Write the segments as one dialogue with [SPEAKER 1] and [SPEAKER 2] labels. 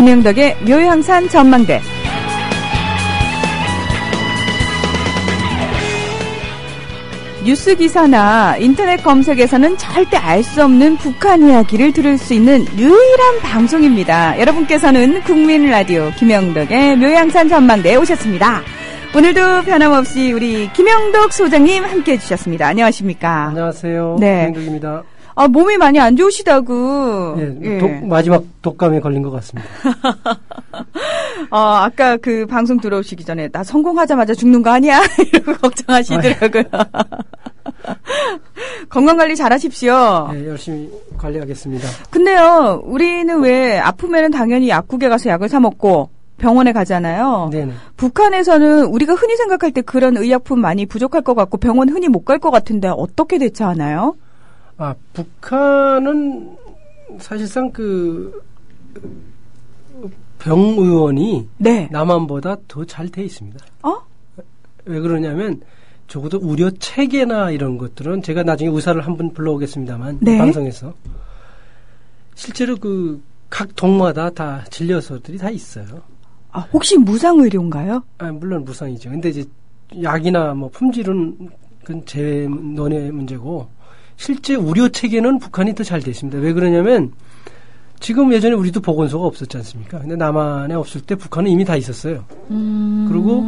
[SPEAKER 1] 김영덕의 묘향산 전망대. 뉴스 기사나 인터넷 검색에서는 절대 알 수 없는 북한 이야기를 들을 수 있는 유일한 방송입니다. 여러분께서는 국민 라디오 김영덕의 묘향산 전망대에 오셨습니다. 오늘도 변함없이 우리 김영덕 소장님 함께해 주셨습니다. 안녕하십니까?
[SPEAKER 2] 안녕하세요.
[SPEAKER 1] 네.
[SPEAKER 2] 김영덕입니다.
[SPEAKER 1] 몸이 많이 안 좋으시다고.
[SPEAKER 2] 예. 마지막 독감에 걸린 것 같습니다.
[SPEAKER 1] 아까 그 방송 들어오시기 전에 나 성공하자마자 죽는 거 아니야? 이러고 걱정하시더라고요. 건강관리 잘하십시오.
[SPEAKER 2] 네, 열심히 관리하겠습니다.
[SPEAKER 1] 근데요, 우리는 왜 아프면은 당연히 약국에 가서 약을 사 먹고 병원에 가잖아요.
[SPEAKER 2] 네네.
[SPEAKER 1] 북한에서는 우리가 흔히 생각할 때 그런 의약품 많이 부족할 것 같고 병원 흔히 못 갈 것 같은데 어떻게 대처하나요?
[SPEAKER 2] 북한은 사실상 병의원이
[SPEAKER 1] 네.
[SPEAKER 2] 남한보다 더 잘 돼 있습니다. 왜 그러냐면 적어도 의료 체계나 이런 것들은 제가 나중에 의사를 한번 불러오겠습니다만
[SPEAKER 1] 네.
[SPEAKER 2] 방송에서 실제로 각 동마다 다 진료소들이 다 있어요.
[SPEAKER 1] 혹시 무상의료인가요?
[SPEAKER 2] 물론 무상이죠. 근데 이제 약이나 뭐 품질은 그건 제 논의 문제고 실제 의료 체계는 북한이 더 잘 돼 있습니다. 왜 그러냐면 지금 예전에 우리도 보건소가 없었지 않습니까? 근데 남한에 없을 때 북한은 이미 다 있었어요. 그리고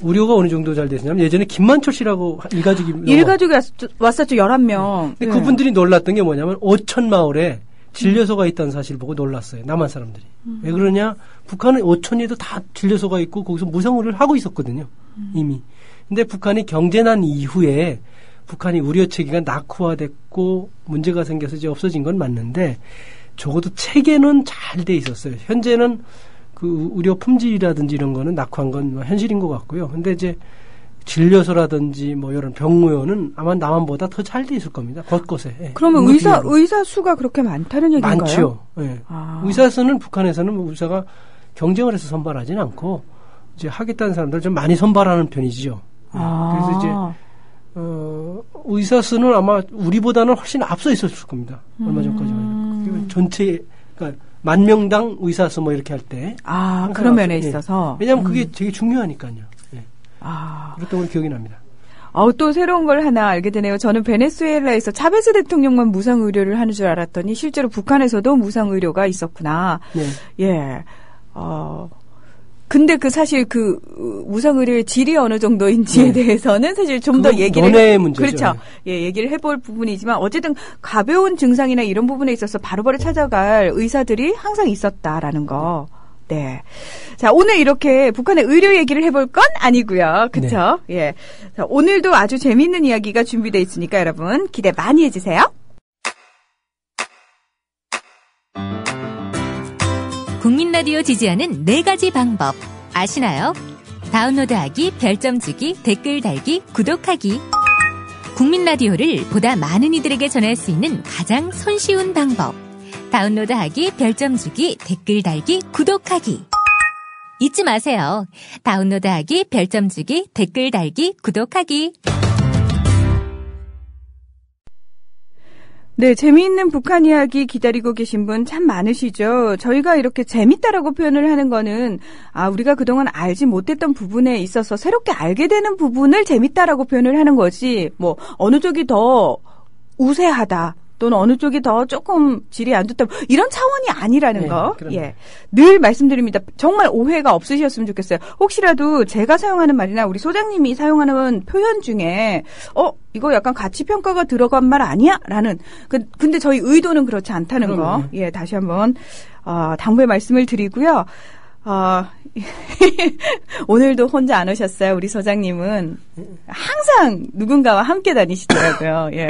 [SPEAKER 2] 의료가 어느 정도 잘 됐냐면 예전에 김만철 씨라고 일가족이
[SPEAKER 1] 왔었죠. 11명.
[SPEAKER 2] 근데 그분들이 놀랐던 게 뭐냐면 오천 마을에 진료소가 있다는 사실을 보고 놀랐어요. 남한 사람들이. 왜 그러냐? 북한은 오천에도 다 진료소가 있고 거기서 무상의료를 하고 있었거든요. 이미. 근데 북한이 경제난 이후에 북한이 의료 체계가 낙후화됐고 문제가 생겨서 이제 없어진 건 맞는데 적어도 체계는 잘 돼 있었어요. 현재는 의료 품질이라든지 이런 거는 낙후한 건 현실인 것 같고요. 근데 이제 진료소라든지 뭐 이런 병의원은 아마 남한보다 더 잘 돼 있을 겁니다. 곳곳에. 예.
[SPEAKER 1] 그러면 의사 수가 그렇게 많다는 얘기인가요?
[SPEAKER 2] 많죠. 예. 의사 수는 북한에서는 의사가 경쟁을 해서 선발하지는 않고 이제 하겠다는 사람들 좀 많이 선발하는 편이죠. 그래서 이제 의사 수는 아마 우리보다는 훨씬 앞서 있었을 겁니다. 얼마 전까지만. 전체, 그러니까 10,000명당 의사 수 뭐 이렇게 할 때.
[SPEAKER 1] 그런 면에 있어서.
[SPEAKER 2] 왜냐하면 그게 되게 중요하니까요. 예. 그랬던 걸 기억이 납니다.
[SPEAKER 1] 또 새로운 걸 하나 알게 되네요. 저는 베네수엘라에서 차베스 대통령만 무상의료를 하는 줄 알았더니 실제로 북한에서도 무상의료가 있었구나.
[SPEAKER 2] 네.
[SPEAKER 1] 예. 근데 사실 무상의료의 질이 어느 정도인지에 대해서는 사실 좀 더 얘기를
[SPEAKER 2] 논의의 문제죠.
[SPEAKER 1] 그렇죠. 예, 얘기를 해볼 부분이지만 어쨌든 가벼운 증상이나 이런 부분에 있어서 바로바로 찾아갈 의사들이 항상 있었다라는 거. 네. 자, 오늘 이렇게 북한의 의료 얘기를 해볼 건 아니고요. 그렇죠? 네. 예. 자, 오늘도 아주 재미있는 이야기가 준비되어 있으니까 여러분 기대 많이 해주세요.
[SPEAKER 3] 국민 라디오 지지하는 4가지 방법 아시나요? 다운로드하기, 별점 주기, 댓글 달기, 구독하기. 국민 라디오를 보다 많은 이들에게 전할 수 있는 가장 손쉬운 방법. 다운로드하기, 별점 주기, 댓글 달기, 구독하기. 잊지 마세요. 다운로드하기, 별점 주기, 댓글 달기, 구독하기.
[SPEAKER 1] 네, 재미있는 북한 이야기 기다리고 계신 분 참 많으시죠. 저희가 이렇게 재밌다라고 표현을 하는 거는 우리가 그동안 알지 못했던 부분에 있어서 새롭게 알게 되는 부분을 재밌다라고 표현을 하는 거지. 뭐 어느 쪽이 더 우세하다. 또는 어느 쪽이 더 조금 질이 안 좋다. 이런 차원이 아니라는 거.
[SPEAKER 2] 그럼요.
[SPEAKER 1] 예. 늘 말씀드립니다. 정말 오해가 없으셨으면 좋겠어요. 혹시라도 제가 사용하는 말이나 우리 소장님이 사용하는 표현 중에 이거 약간 가치평가가 들어간 말 아니야? 라는 근데 저희 의도는 그렇지 않다는 거. 예, 다시 한번 당부의 말씀을 드리고요. 오늘도 혼자 안 오셨어요. 우리 소장님은 항상 누군가와 함께 다니시더라고요. 예.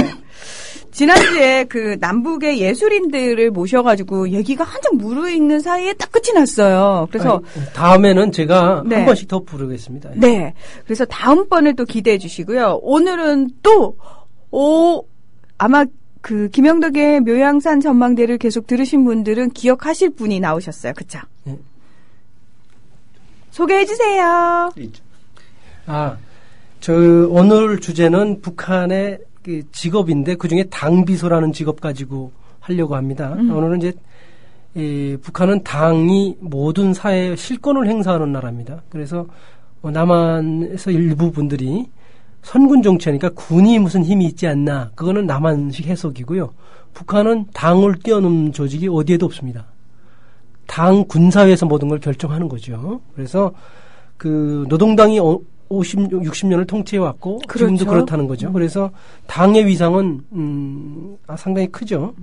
[SPEAKER 1] 지난주에 남북의 예술인들을 모셔가지고 얘기가 한참 무르익는 사이에 딱 끝이 났어요. 그래서
[SPEAKER 2] 다음에는 제가 한 번씩 더 부르겠습니다.
[SPEAKER 1] 네. 그래서 다음번을 또 기대해 주시고요. 오늘은 또 아마 김영덕의 묘향산 전망대를 계속 들으신 분들은 기억하실 분이 나오셨어요. 그쵸?
[SPEAKER 2] 네.
[SPEAKER 1] 소개해 주세요.
[SPEAKER 2] 오늘 주제는 북한의 직업인데 그중에 당비소라는 직업 가지고 하려고 합니다. 오늘은 이제 북한은 당이 모든 사회의 실권을 행사하는 나라입니다. 그래서 남한에서 일부 분들이 선군 정치하니까 군이 무슨 힘이 있지 않나. 그거는 남한식 해석이고요. 북한은 당을 뛰어넘는 조직이 어디에도 없습니다. 당 군사회에서 모든 걸 결정하는 거죠. 그래서 그 노동당이 60년을 통치해왔고
[SPEAKER 1] 그렇죠.
[SPEAKER 2] 지금도 그렇다는 거죠. 그래서 당의 위상은 상당히 크죠.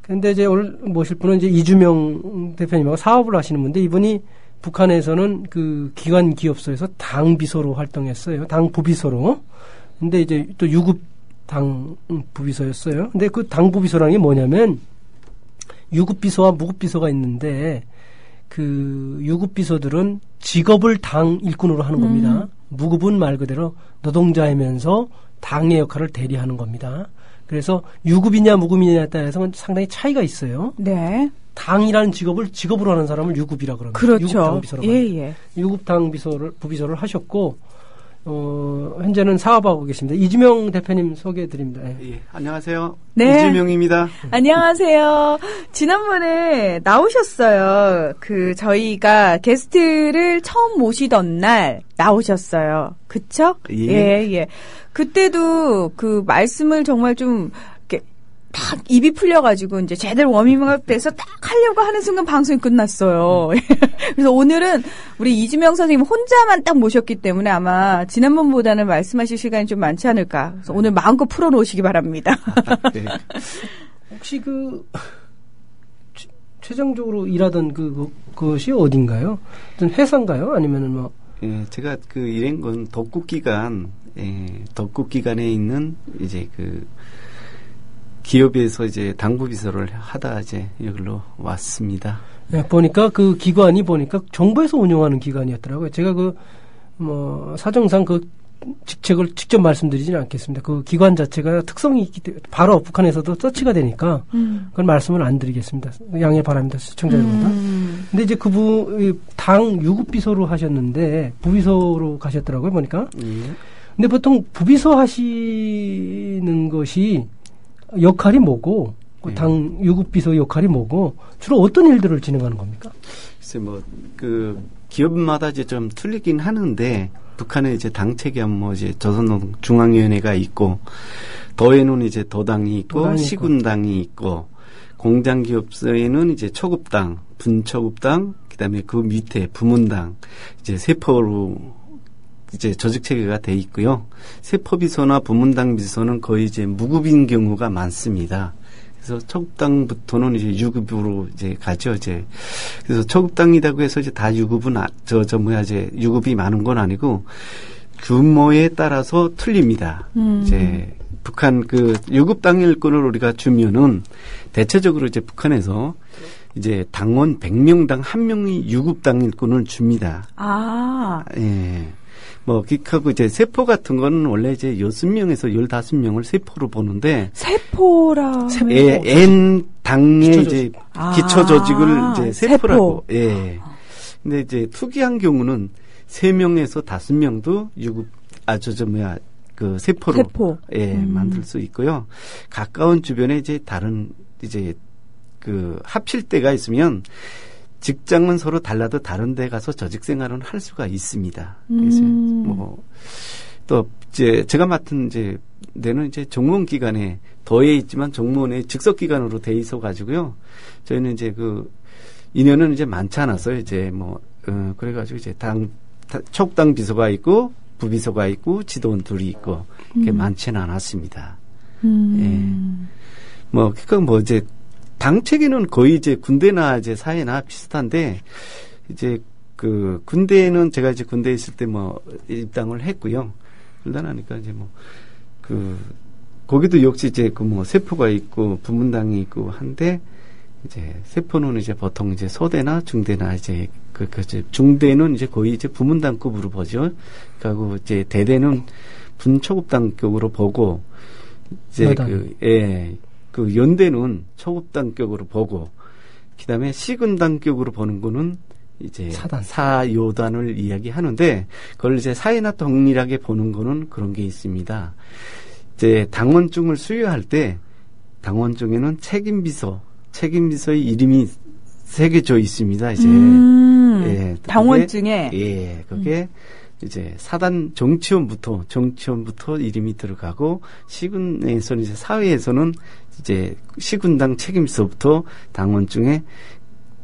[SPEAKER 2] 그런데 이제 오늘 모실 분은 이제 이주명 대표님하고 사업을 하시는 분인데 이분이 북한에서는 그 기관 기업소에서 당 비서로 활동했어요. 당 부비서로. 근데 이제 또 유급 당 부비서였어요. 근데 그 당 부비서라는 게 뭐냐면 유급 비서와 무급 비서가 있는데 그 유급 비서들은 직업을 당 일꾼으로 하는 겁니다. 무급은 말 그대로 노동자이면서 당의 역할을 대리하는 겁니다. 그래서 유급이냐 무급이냐에 따라서 상당히 차이가 있어요.
[SPEAKER 1] 네.
[SPEAKER 2] 당이라는 직업을 직업으로 하는 사람을 유급이라 그럽니다.
[SPEAKER 1] 그렇죠.
[SPEAKER 2] 유급당 비서라고
[SPEAKER 1] 예.
[SPEAKER 2] 유급당 부비서를 하셨고 현재는 사업하고 계십니다. 이주명 대표님 소개해 드립니다.
[SPEAKER 4] 예, 안녕하세요.
[SPEAKER 1] 네.
[SPEAKER 4] 이주명입니다.
[SPEAKER 1] 안녕하세요. 지난번에 나오셨어요. 저희가 게스트를 처음 모시던 날 나오셨어요. 그쵸? 예. 그때도 그 말씀을 정말 좀 이렇게 딱 입이 풀려가지고 이제 제대로 워밍업 돼서 딱 하려고 하는 순간 방송이 끝났어요. 그래서 오늘은 우리 이주명 선생님 혼자만 딱 모셨기 때문에 아마 지난번보다는 말씀하실 시간이 좀 많지 않을까. 그래서 오늘 마음껏 풀어놓으시기 바랍니다.
[SPEAKER 4] 네.
[SPEAKER 2] 혹시 최종적으로 일하던 그것이 어딘가요? 어떤 회사인가요? 아니면은 뭐?
[SPEAKER 4] 예, 제가 일한 건 덕국기관에 있는 이제 기업에서 이제 당부비서를 하다 이제 여기로 왔습니다.
[SPEAKER 2] 네, 보니까 그 기관이 정부에서 운영하는 기관이었더라고요. 제가 사정상 직책을 직접 말씀드리지는 않겠습니다. 그 기관 자체가 특성이 있기 때문에 바로 북한에서도 서치가 되니까 그건 말씀을 안 드리겠습니다. 양해 바랍니다. 시청자 여러분. 근데 이제 당 유급비서로 하셨는데 부비서로 가셨더라고요. 보니까. 근데 보통 부비서 하시는 것이 역할이 뭐고 당 유급비서 역할이 뭐고 주로 어떤 일들을 진행하는 겁니까?
[SPEAKER 4] 글쎄 기업마다 이제 좀 틀리긴 하는데 북한에 이제 당체계하면 이제 조선노동중앙위원회가 있고 더에는 이제 도당이 있고 시군당이 있고 공장기업소에는 이제 초급당, 분초급당, 그다음에 그 밑에 부문당 이제 세포로 이제 조직 체계가 돼 있고요. 세포비서나 부문당 비서는 거의 이제 무급인 경우가 많습니다. 그래서 초급당부터는 이제 유급으로 이제 가죠, 이제. 그래서 초급당이라고 해서 이제 다 유급은, 유급이 많은 건 아니고, 규모에 따라서 틀립니다. 이제, 북한 유급당 일꾼을 우리가 주면은, 대체적으로 이제 북한에서 이제 당원 100명당 1명이 유급당 일꾼을 줍니다. 예. 하고 이제 세포 같은 거는 원래 이제 6명에서 15명을 세포로 보는데.
[SPEAKER 1] 세포라.
[SPEAKER 4] N 당의 이제 기초 조직을 이제 세포라고. 세포. 예. 근데 이제 특이한 경우는 3명에서 5명도 세포로. 만들 수 있고요. 가까운 주변에 이제 다른 이제 합칠 때가 있으면 직장은 서로 달라도 다른 데 가서 조직 생활은 할 수가 있습니다. 그래서 또 이제 제가 맡은 이제 데는 이제 정무원 기관에 더해 있지만 정무원의 직속 기관으로 돼 있어 가지고요. 저희는 이제 인원은 이제 많지 않아서 이제 그래 가지고 이제 촉당 비서가 있고 부비서가 있고 지도원 둘이 있고 그게 많지는 않았습니다. 예. 이제 당 체계는 거의 이제 군대나 이제 사회나 비슷한데 이제 군대는 제가 이제 군대에 있을 때 입당을 했고요. 일단 하니까 이제 거기도 역시 이제 세포가 있고 부문당이 있고 한데 이제 세포는 이제 보통 이제 소대나 중대나 이제 중대는 이제 거의 이제 부문당급으로 보죠. 그리고 이제 대대는 분초급당급으로 보고 이제 연대는 초급당격으로 보고, 그다음에 시군당격으로 보는 거는 이제 사요단을 이야기하는데, 그걸 이제 사회나 동일하게 보는 거는 그런 게 있습니다. 이제 당원증을 수여할 때 당원증에는 책임비서의 이름이 새겨져 있습니다. 이제 예,
[SPEAKER 1] 당원증에
[SPEAKER 4] 그게 이제 사단 정치원부터 이름이 들어가고 시군에서는 이제 사회에서는 이제 시군당 책임서부터 당원증에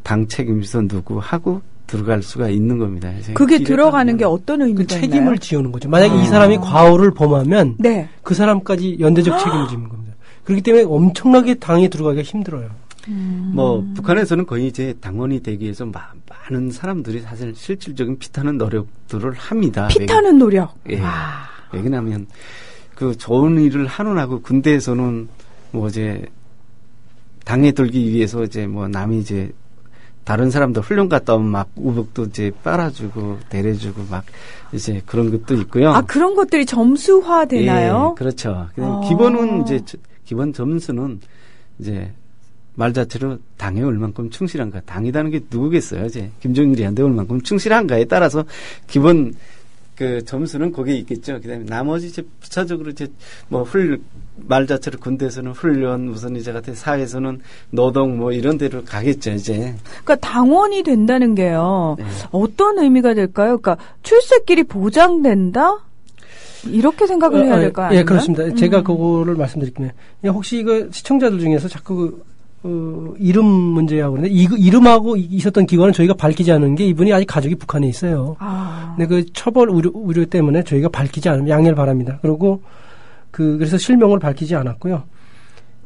[SPEAKER 4] 당 책임서 누구 하고 들어갈 수가 있는 겁니다.
[SPEAKER 1] 그게 들어가는 게 어떤 의미가
[SPEAKER 2] 그 책임을
[SPEAKER 1] 있나요?
[SPEAKER 2] 지우는 거죠. 만약에 이 사람이 과오를 범하면
[SPEAKER 1] 네.
[SPEAKER 2] 그 사람까지 연대적 책임을 지는 겁니다. 그렇기 때문에 엄청나게 당에 들어가기가 힘들어요.
[SPEAKER 4] 뭐 북한에서는 거의 이제 당원이 되기 위해서 많은 사람들이 사실 실질적인 피타는 노력들을 합니다.
[SPEAKER 1] 피타는 노력.
[SPEAKER 4] 예. 왜냐하면 그 좋은 일을 하느라고 군대에서는 뭐 이제 당에 들기 위해서 이제 뭐 남이 이제 다른 사람들 훈련 갔다 오면 막 우복도 이제 빨아주고 데려주고 막 이제 그런 것도 있고요.
[SPEAKER 1] 아, 그런 것들이 점수화 되나요?
[SPEAKER 4] 예, 그렇죠. 기본은 이제 기본 점수는 이제 말 자체로 당에 얼만큼 충실한가. 당이라는 게 누구겠어요? 이제 김정일이한테 얼만큼 충실한가에 따라서 기본 그 점수는 거기에 있겠죠. 그다음에 나머지 이제 부차적으로 이제 뭐 말 자체로 군대에서는 훈련, 무슨 이제 같은 사회에서는 노동 뭐 이런 데로 가겠죠, 이제.
[SPEAKER 1] 그러니까 당원이 된다는 게요.
[SPEAKER 4] 네.
[SPEAKER 1] 어떤 의미가 될까요? 그러니까 출세길이 보장된다? 이렇게 생각을 해야 될까요?
[SPEAKER 2] 예, 그렇습니다. 제가 그거를 말씀드릴게요. 혹시 이거 시청자들 중에서 자꾸 이름 문제하고 그러는데 이름하고 있었던 기관은 저희가 밝히지 않은 게 이분이 아직 가족이 북한에 있어요. 근데 그 처벌 우려 때문에 저희가 밝히지 않으면 양해를 바랍니다. 그래서 실명을 밝히지 않았고요.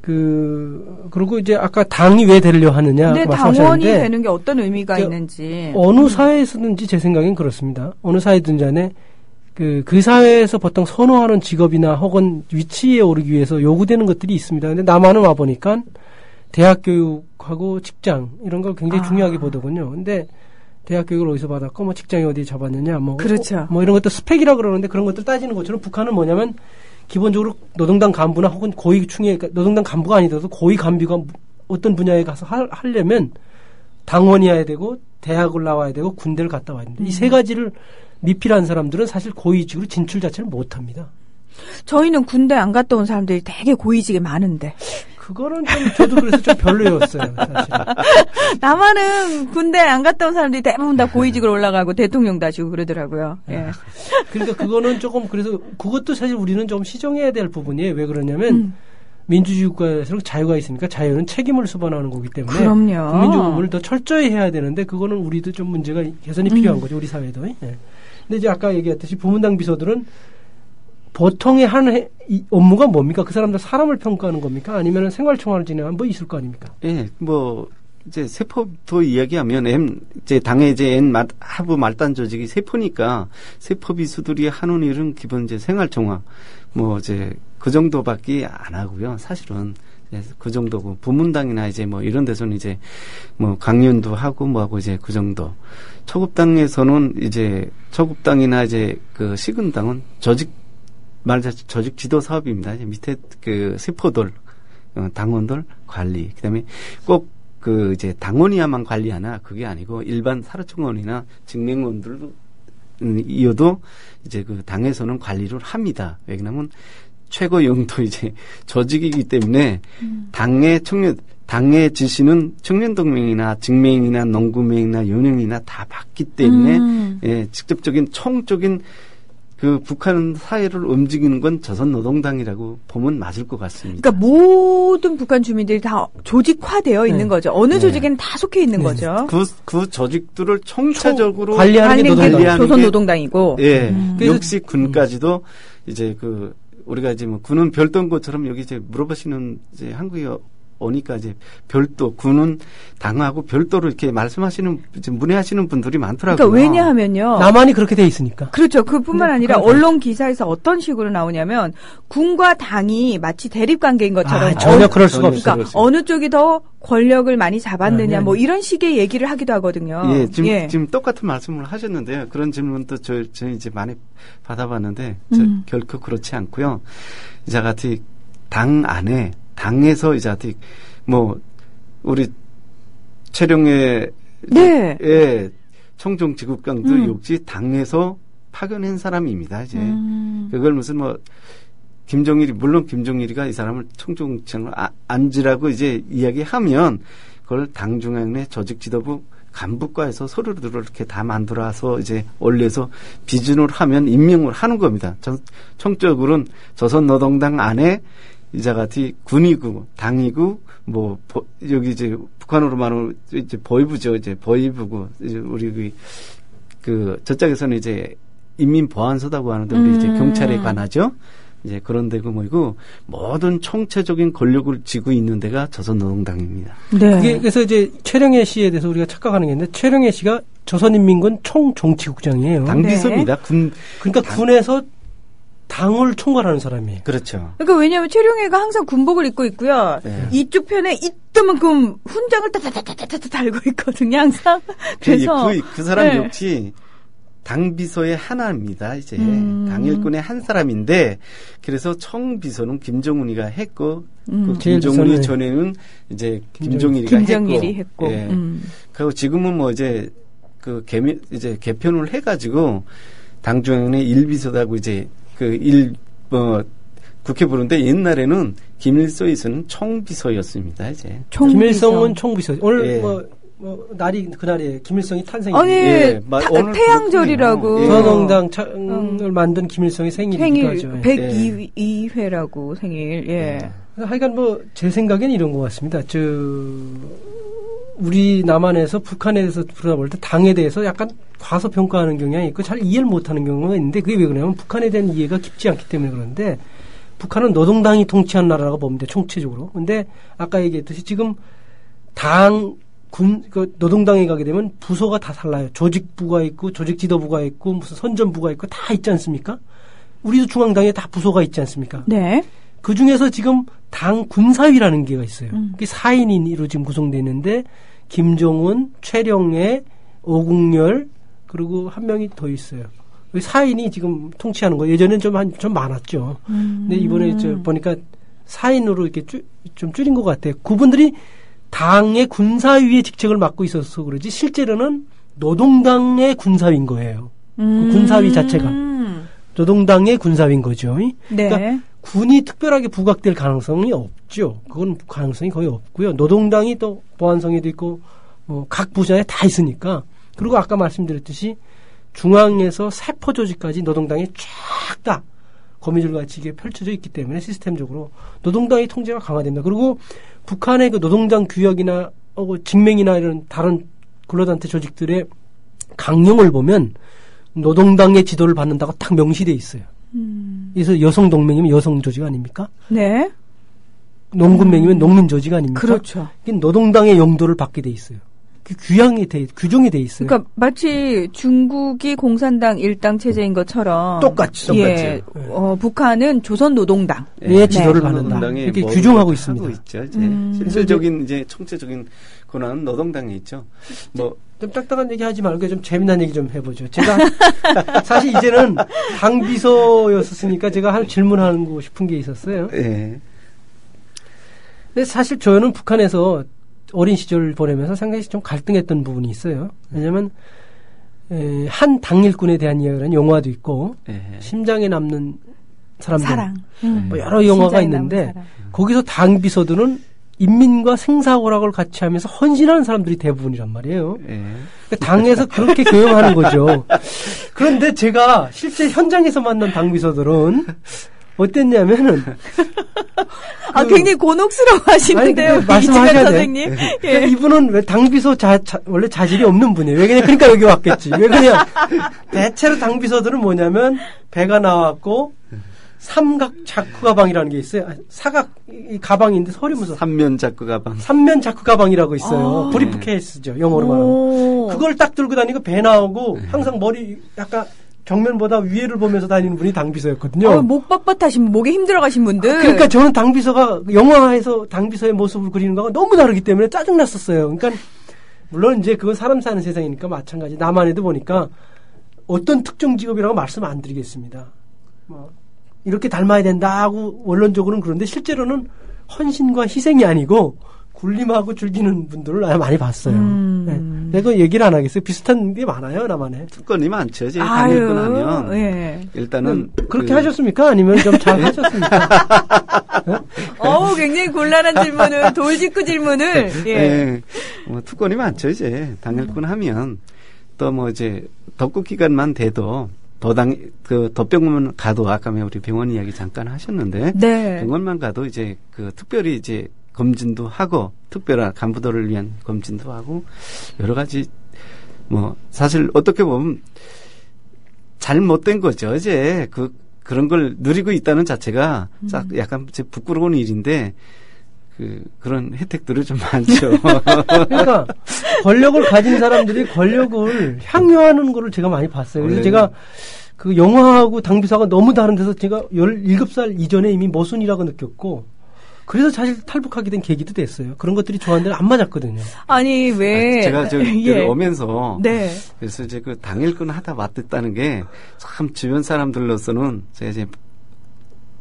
[SPEAKER 2] 그리고 이제 아까 당이 왜 되려 하느냐
[SPEAKER 1] 네,
[SPEAKER 2] 말씀하셨는데
[SPEAKER 1] 당원이 되는 게 어떤 의미가 있는지.
[SPEAKER 2] 어느 사회에서든지 제 생각엔 그렇습니다. 어느 사회든지 안에 그 사회에서 보통 선호하는 직업이나 혹은 위치에 오르기 위해서 요구되는 것들이 있습니다. 근데 남한은 와 보니까 대학 교육하고 직장 이런 걸 굉장히 중요하게 보더군요. 근데 대학 교육을 어디서 받았고 뭐 직장이 어디 잡았느냐
[SPEAKER 1] 그렇죠.
[SPEAKER 2] 뭐 이런 것도 스펙이라 그러는데 그런 것들 따지는 것처럼 북한은 뭐냐면 기본적으로 노동당 간부나 혹은 고위층에 그러니까 노동당 간부가 아니더라도 고위 간부가 어떤 분야에 가서 하려면 당원이어야 되고 대학을 나와야 되고 군대를 갔다 와야 됩니다. 이 세 가지를 미필한 사람들은 사실 고위직으로 진출 자체를 못합니다.
[SPEAKER 1] 저희는 군대 안 갔다 온 사람들이 되게 고위직에 많은데.
[SPEAKER 2] 그거는 저도 그래서 좀 별로였어요, 사실.
[SPEAKER 1] 남한은 군대 안 갔다 온 사람들이 대부분 다 고위직으로 올라가고 대통령 다시고 그러더라고요. 예.
[SPEAKER 2] 그러니까 그거는 조금 그래서 그것도 사실 우리는 좀 시정해야 될 부분이에요. 왜 그러냐면 민주주의 국가에서 자유가 있으니까 자유는 책임을 수반하는 거기 때문에
[SPEAKER 1] 그럼요.
[SPEAKER 2] 국민주의 부분을 더 철저히 해야 되는데 그거는 우리도 좀 문제가 개선이 필요한 거죠. 우리 사회도. 예. 근데 이제 아까 얘기했듯이 부문당 비서들은 보통의 하는 업무가 뭡니까? 그 사람들 사람을 평가하는 겁니까? 아니면 생활총화를 진행하는 뭐 있을 거 아닙니까?
[SPEAKER 4] 예, 뭐 이제 세포도 이야기하면 이제 당의 이제 하부 말단 조직이 세포니까 세포 비수들이 하는 일은 기본 이제 생활총화 뭐 이제 그 정도밖에 안 하고요. 사실은 그 정도고 부문당이나 이제 뭐 이런 데서는 이제 뭐 강연도 하고 뭐 하고 이제 그 정도. 초급당에서는 이제 초급당이나 이제 그 시군당은 조직 지도 사업입니다. 밑에 그 세포들, 당원들 관리. 그다음에 꼭 그 이제 당원이야만 관리하나 그게 아니고 일반 사료총원이나 직맹원들도 이어도 이제 그 당에서는 관리를 합니다. 왜냐하면 최고 영도 이제 조직이기 때문에 당의 지시는 청년동맹이나 직맹이나 농구맹이나 연영이나 다 받기 때문에 예, 직접적인 총적인 그 북한 사회를 움직이는 건 조선노동당이라고 보면 맞을 것 같습니다.
[SPEAKER 1] 그러니까 모든 북한 주민들이 다 조직화되어 있는 거죠. 어느 조직에는 다 속해 있는 거죠.
[SPEAKER 4] 그 조직들을 총체적으로
[SPEAKER 2] 관리하는 게
[SPEAKER 1] 조선노동당이고.
[SPEAKER 4] 예. 역시 군까지도 이제 그 우리가 이제 뭐 군은 별도인 것처럼 여기 이제 물어보시는 이제 한국에 오니까 이제 별도 군은 당하고 별도로 이렇게 말씀하시는 문의하시는 분들이 많더라고요.
[SPEAKER 1] 그러니까 왜냐하면요.
[SPEAKER 2] 남한이 그렇게 돼 있으니까.
[SPEAKER 1] 그렇죠. 그뿐만 아니라 언론 기사에서 어떤 식으로 나오냐면 군과 당이 마치 대립 관계인 것처럼
[SPEAKER 2] 전혀 그럴 수가 없어요.
[SPEAKER 1] 그러니까 어느 쪽이 더 권력을 많이 잡았느냐 뭐 이런 식의 얘기를 하기도 하거든요.
[SPEAKER 4] 예, 지금 똑같은 말씀을 하셨는데요. 그런 질문도 저희 이제 많이 받아봤는데 결코 그렇지 않고요. 이제 같이 당 안에 당에서 이제 뭐 우리 최룡의 총종 지국강도 역시 당에서 파견한 사람입니다. 이제 그걸 무슨 뭐 물론 김정일이가 이 사람을 총종장을 앉으라고 이제 이야기하면 그걸 당 중앙내 조직 지도부 간부과에서 서류를 이렇게 다 만들어서 이제 올려서 비준을 하면 임명을 하는 겁니다. 총적으로는 조선노동당 안에 이자 같이 군이고 당이고 뭐 여기 이제 북한으로 말하면 이제 보위부죠. 이제 보위부고 이제 우리 그 저쪽에서는 이제 인민보안소다고 하는데 우리 이제 경찰에 관하죠. 이제 그런 데고 뭐이고 모든 총체적인 권력을 쥐고 있는 데가 조선노동당입니다.
[SPEAKER 1] 네.
[SPEAKER 2] 그게 그래서 이제 최령해 씨에 대해서 우리가 착각하는 게 있는데 최령해 씨가 조선인민군 총정치국장이에요.
[SPEAKER 4] 당비서입니다.
[SPEAKER 2] 네. 그러니까 군에서 당을 총괄하는 사람이에요.
[SPEAKER 4] 그렇죠.
[SPEAKER 1] 그러니까 왜냐하면 최룡해가 항상 군복을 입고 있고요.
[SPEAKER 4] 네.
[SPEAKER 1] 이쪽 편에 이따만큼 훈장을 따다다다다다 달고 있거든요. 항상. 그래서
[SPEAKER 4] 그 사람
[SPEAKER 1] 네.
[SPEAKER 4] 역시 당비서의 하나입니다. 이제 당일군의 한 사람인데 그래서 총비서는 김정은이가 했고 그 김정은이 전에는 이제 김정일이
[SPEAKER 1] 했고.
[SPEAKER 4] 예. 그리고 지금은 뭐 이제 그 이제 개편을 해가지고 당중앙의 일비서라고 이제 국회 부르는데 옛날에는 김일성에서는 총비서였습니다. 이제
[SPEAKER 2] 김일성은 총비서. 오늘
[SPEAKER 4] 예.
[SPEAKER 2] 날이 그날이에요. 김일성이 탄생이.
[SPEAKER 1] 아니
[SPEAKER 4] 예,
[SPEAKER 1] 오늘 태양절이라고.
[SPEAKER 2] 조선노동당을 만든 김일성의 생일
[SPEAKER 1] 102회라고 생일. 예.
[SPEAKER 2] 하여간 제 생각엔 이런 것 같습니다. 우리 남한에서 북한에 대해서 들여다볼 때 당에 대해서 약간 과소평가하는 경향이 있고 잘 이해를 못하는 경우가 있는데 그게 왜 그러냐면 북한에 대한 이해가 깊지 않기 때문에 그런데 북한은 노동당이 통치한 나라라고 보면 돼 총체적으로. 근데 아까 얘기했듯이 지금 노동당에 가게 되면 부서가 다 달라요. 조직부가 있고 조직지도부가 있고 무슨 선전부가 있고 다 있지 않습니까? 우리도 중앙당에 다 부서가 있지 않습니까?
[SPEAKER 1] 네.
[SPEAKER 2] 그 중에서 지금 당 군사위라는 게가 있어요. 그게 4인으로 지금 구성되어 있는데 김정은, 최령해, 오국열 그리고 한 명이 더 있어요. 4인이 지금 통치하는 거예요. 예전엔 좀 많았죠. 근데 이번에 보니까 4인으로 이렇게 좀 줄인 것 같아요. 그분들이 당의 군사위의 직책을 맡고 있어서 그러지 실제로는 노동당의 군사위인 거예요. 그 군사위 자체가. 노동당의 군사위인 거죠.
[SPEAKER 1] 네.
[SPEAKER 2] 그러니까 군이 특별하게 부각될 가능성이 없죠. 그건 가능성이 거의 없고요. 노동당이 또 보안성에도 있고 각 부서에 다 있으니까. 그리고 아까 말씀드렸듯이 중앙에서 세포 조직까지 노동당이 쫙 다 거미줄같이 이게 펼쳐져 있기 때문에 시스템적으로 노동당의 통제가 강화됩니다. 그리고 북한의 그 노동당 규약이나 직맹이나 이런 다른 근로단체 조직들의 강령을 보면 노동당의 지도를 받는다고 딱 명시되어 있어요. 그래서 여성동맹이면 여성조직 아닙니까?
[SPEAKER 1] 네.
[SPEAKER 2] 농군맹이면 농민조직 아닙니까?
[SPEAKER 1] 그렇죠.
[SPEAKER 2] 노동당의 영도를 받게 돼 있어요. 규정이 돼 있어요.
[SPEAKER 1] 그러니까 마치 중국이 공산당 일당 체제인 것처럼
[SPEAKER 2] 똑같이.
[SPEAKER 1] 예, 북한은 조선노동당
[SPEAKER 2] 의 지도를 받는다. 이렇게 규정하고 있습니다.
[SPEAKER 4] 하고 있죠. 실질적인 이제 총체적인 권한은 노동당에 있죠.
[SPEAKER 2] 좀 딱딱한 얘기 하지 말고 좀 재미난 얘기 좀 해보죠. 제가 사실 이제는 당비서였으니까 제가 질문하고 싶은 게 있었어요.
[SPEAKER 4] 네.
[SPEAKER 2] 근데 사실 저는 북한에서 어린 시절을 보내면서 상당히 좀 갈등했던 부분이 있어요. 왜냐하면 한 당일군에 대한 이야기라는 영화도 있고 심장에 남는 사람들
[SPEAKER 1] 사랑.
[SPEAKER 2] 여러 영화가 있는데 거기서 당비서들은 인민과 생사고락을 같이 하면서 헌신하는 사람들이 대부분이란 말이에요. 그러니까 당에서 그렇게 교육하는 거죠. 그런데 제가 실제 현장에서 만난 당비서들은 어땠냐면은
[SPEAKER 1] 굉장히 곤혹스러워 하시는데요.
[SPEAKER 2] 말씀하셔야
[SPEAKER 1] 선생님.
[SPEAKER 2] 돼. 그러니까 이분은 왜 당비서 원래 자질이 없는 분이에요. 왜 그러니까 여기 왔겠지. 왜 그냥 대체로 당비서들은 뭐냐면 배가 나왔고 삼각 자크 가방이라는 게 있어요. 사각 가방인데 서리 무슨
[SPEAKER 4] 삼면 자크 가방.
[SPEAKER 2] 삼면 자크 가방이라고 있어요. 브리프 케이스죠. 영어로 말하면. 그걸 딱 들고 다니고 배 나오고 항상 머리 약간 정면보다 위에를 보면서 다니는 분이 당비서였거든요.
[SPEAKER 1] 목 뻣뻣하신 목에 힘들어가신 분들.
[SPEAKER 2] 그러니까 저는 당비서가 영화에서 당비서의 모습을 그리는 거가 너무 다르기 때문에 짜증났었어요. 그러니까 물론 이제 그건 사람 사는 세상이니까 마찬가지. 남한에도 보니까 어떤 특정 직업이라고 말씀 안 드리겠습니다. 이렇게 닮아야 된다고 원론적으로는 그런데 실제로는 헌신과 희생이 아니고 굴림하고 즐기는 분들을 많이 봤어요. 내가 얘기를 안 하겠어요. 비슷한 게 많아요, 남한에.
[SPEAKER 4] 특권이 많죠. 이제 당일군 하면
[SPEAKER 1] 예.
[SPEAKER 4] 일단은
[SPEAKER 2] 그렇게 하셨습니까? 아니면 좀 잘 하셨습니까?
[SPEAKER 1] 굉장히 곤란한 질문을, 돌직구 질문을. 예.
[SPEAKER 4] 예. 뭐 특권이 많죠, 이제. 당일권 하면. 또 뭐 이제 덕국 기간만 돼도 덧병원만 가도 아까 우리 병원 이야기 잠깐 하셨는데.
[SPEAKER 1] 네.
[SPEAKER 4] 병원만 가도 이제 특별히 이제 검진도 하고, 특별한 간부들을 위한 검진도 하고, 여러 가지 뭐 사실 어떻게 보면 잘못된 거죠. 이제 그런 걸 누리고 있다는 자체가 약간 부끄러운 일인데 그런 혜택들이 좀 많죠.
[SPEAKER 2] 그러니까 권력을 가진 사람들이 권력을 향유하는 거를 제가 많이 봤어요. 그래서 제가 그 영화하고 당비사가 너무 다른 데서 제가 17살 이전에 이미 모순이라고 느꼈고 그래서 사실 탈북하게 된 계기도 됐어요. 그런 것들이 저한테는 안 맞았거든요.
[SPEAKER 1] 아니 왜
[SPEAKER 4] 제가
[SPEAKER 1] 예.
[SPEAKER 4] 오면서
[SPEAKER 1] 네.
[SPEAKER 4] 그래서 이제 당일권 하다 맞댔다는 게 참 주변 사람들로서는 제가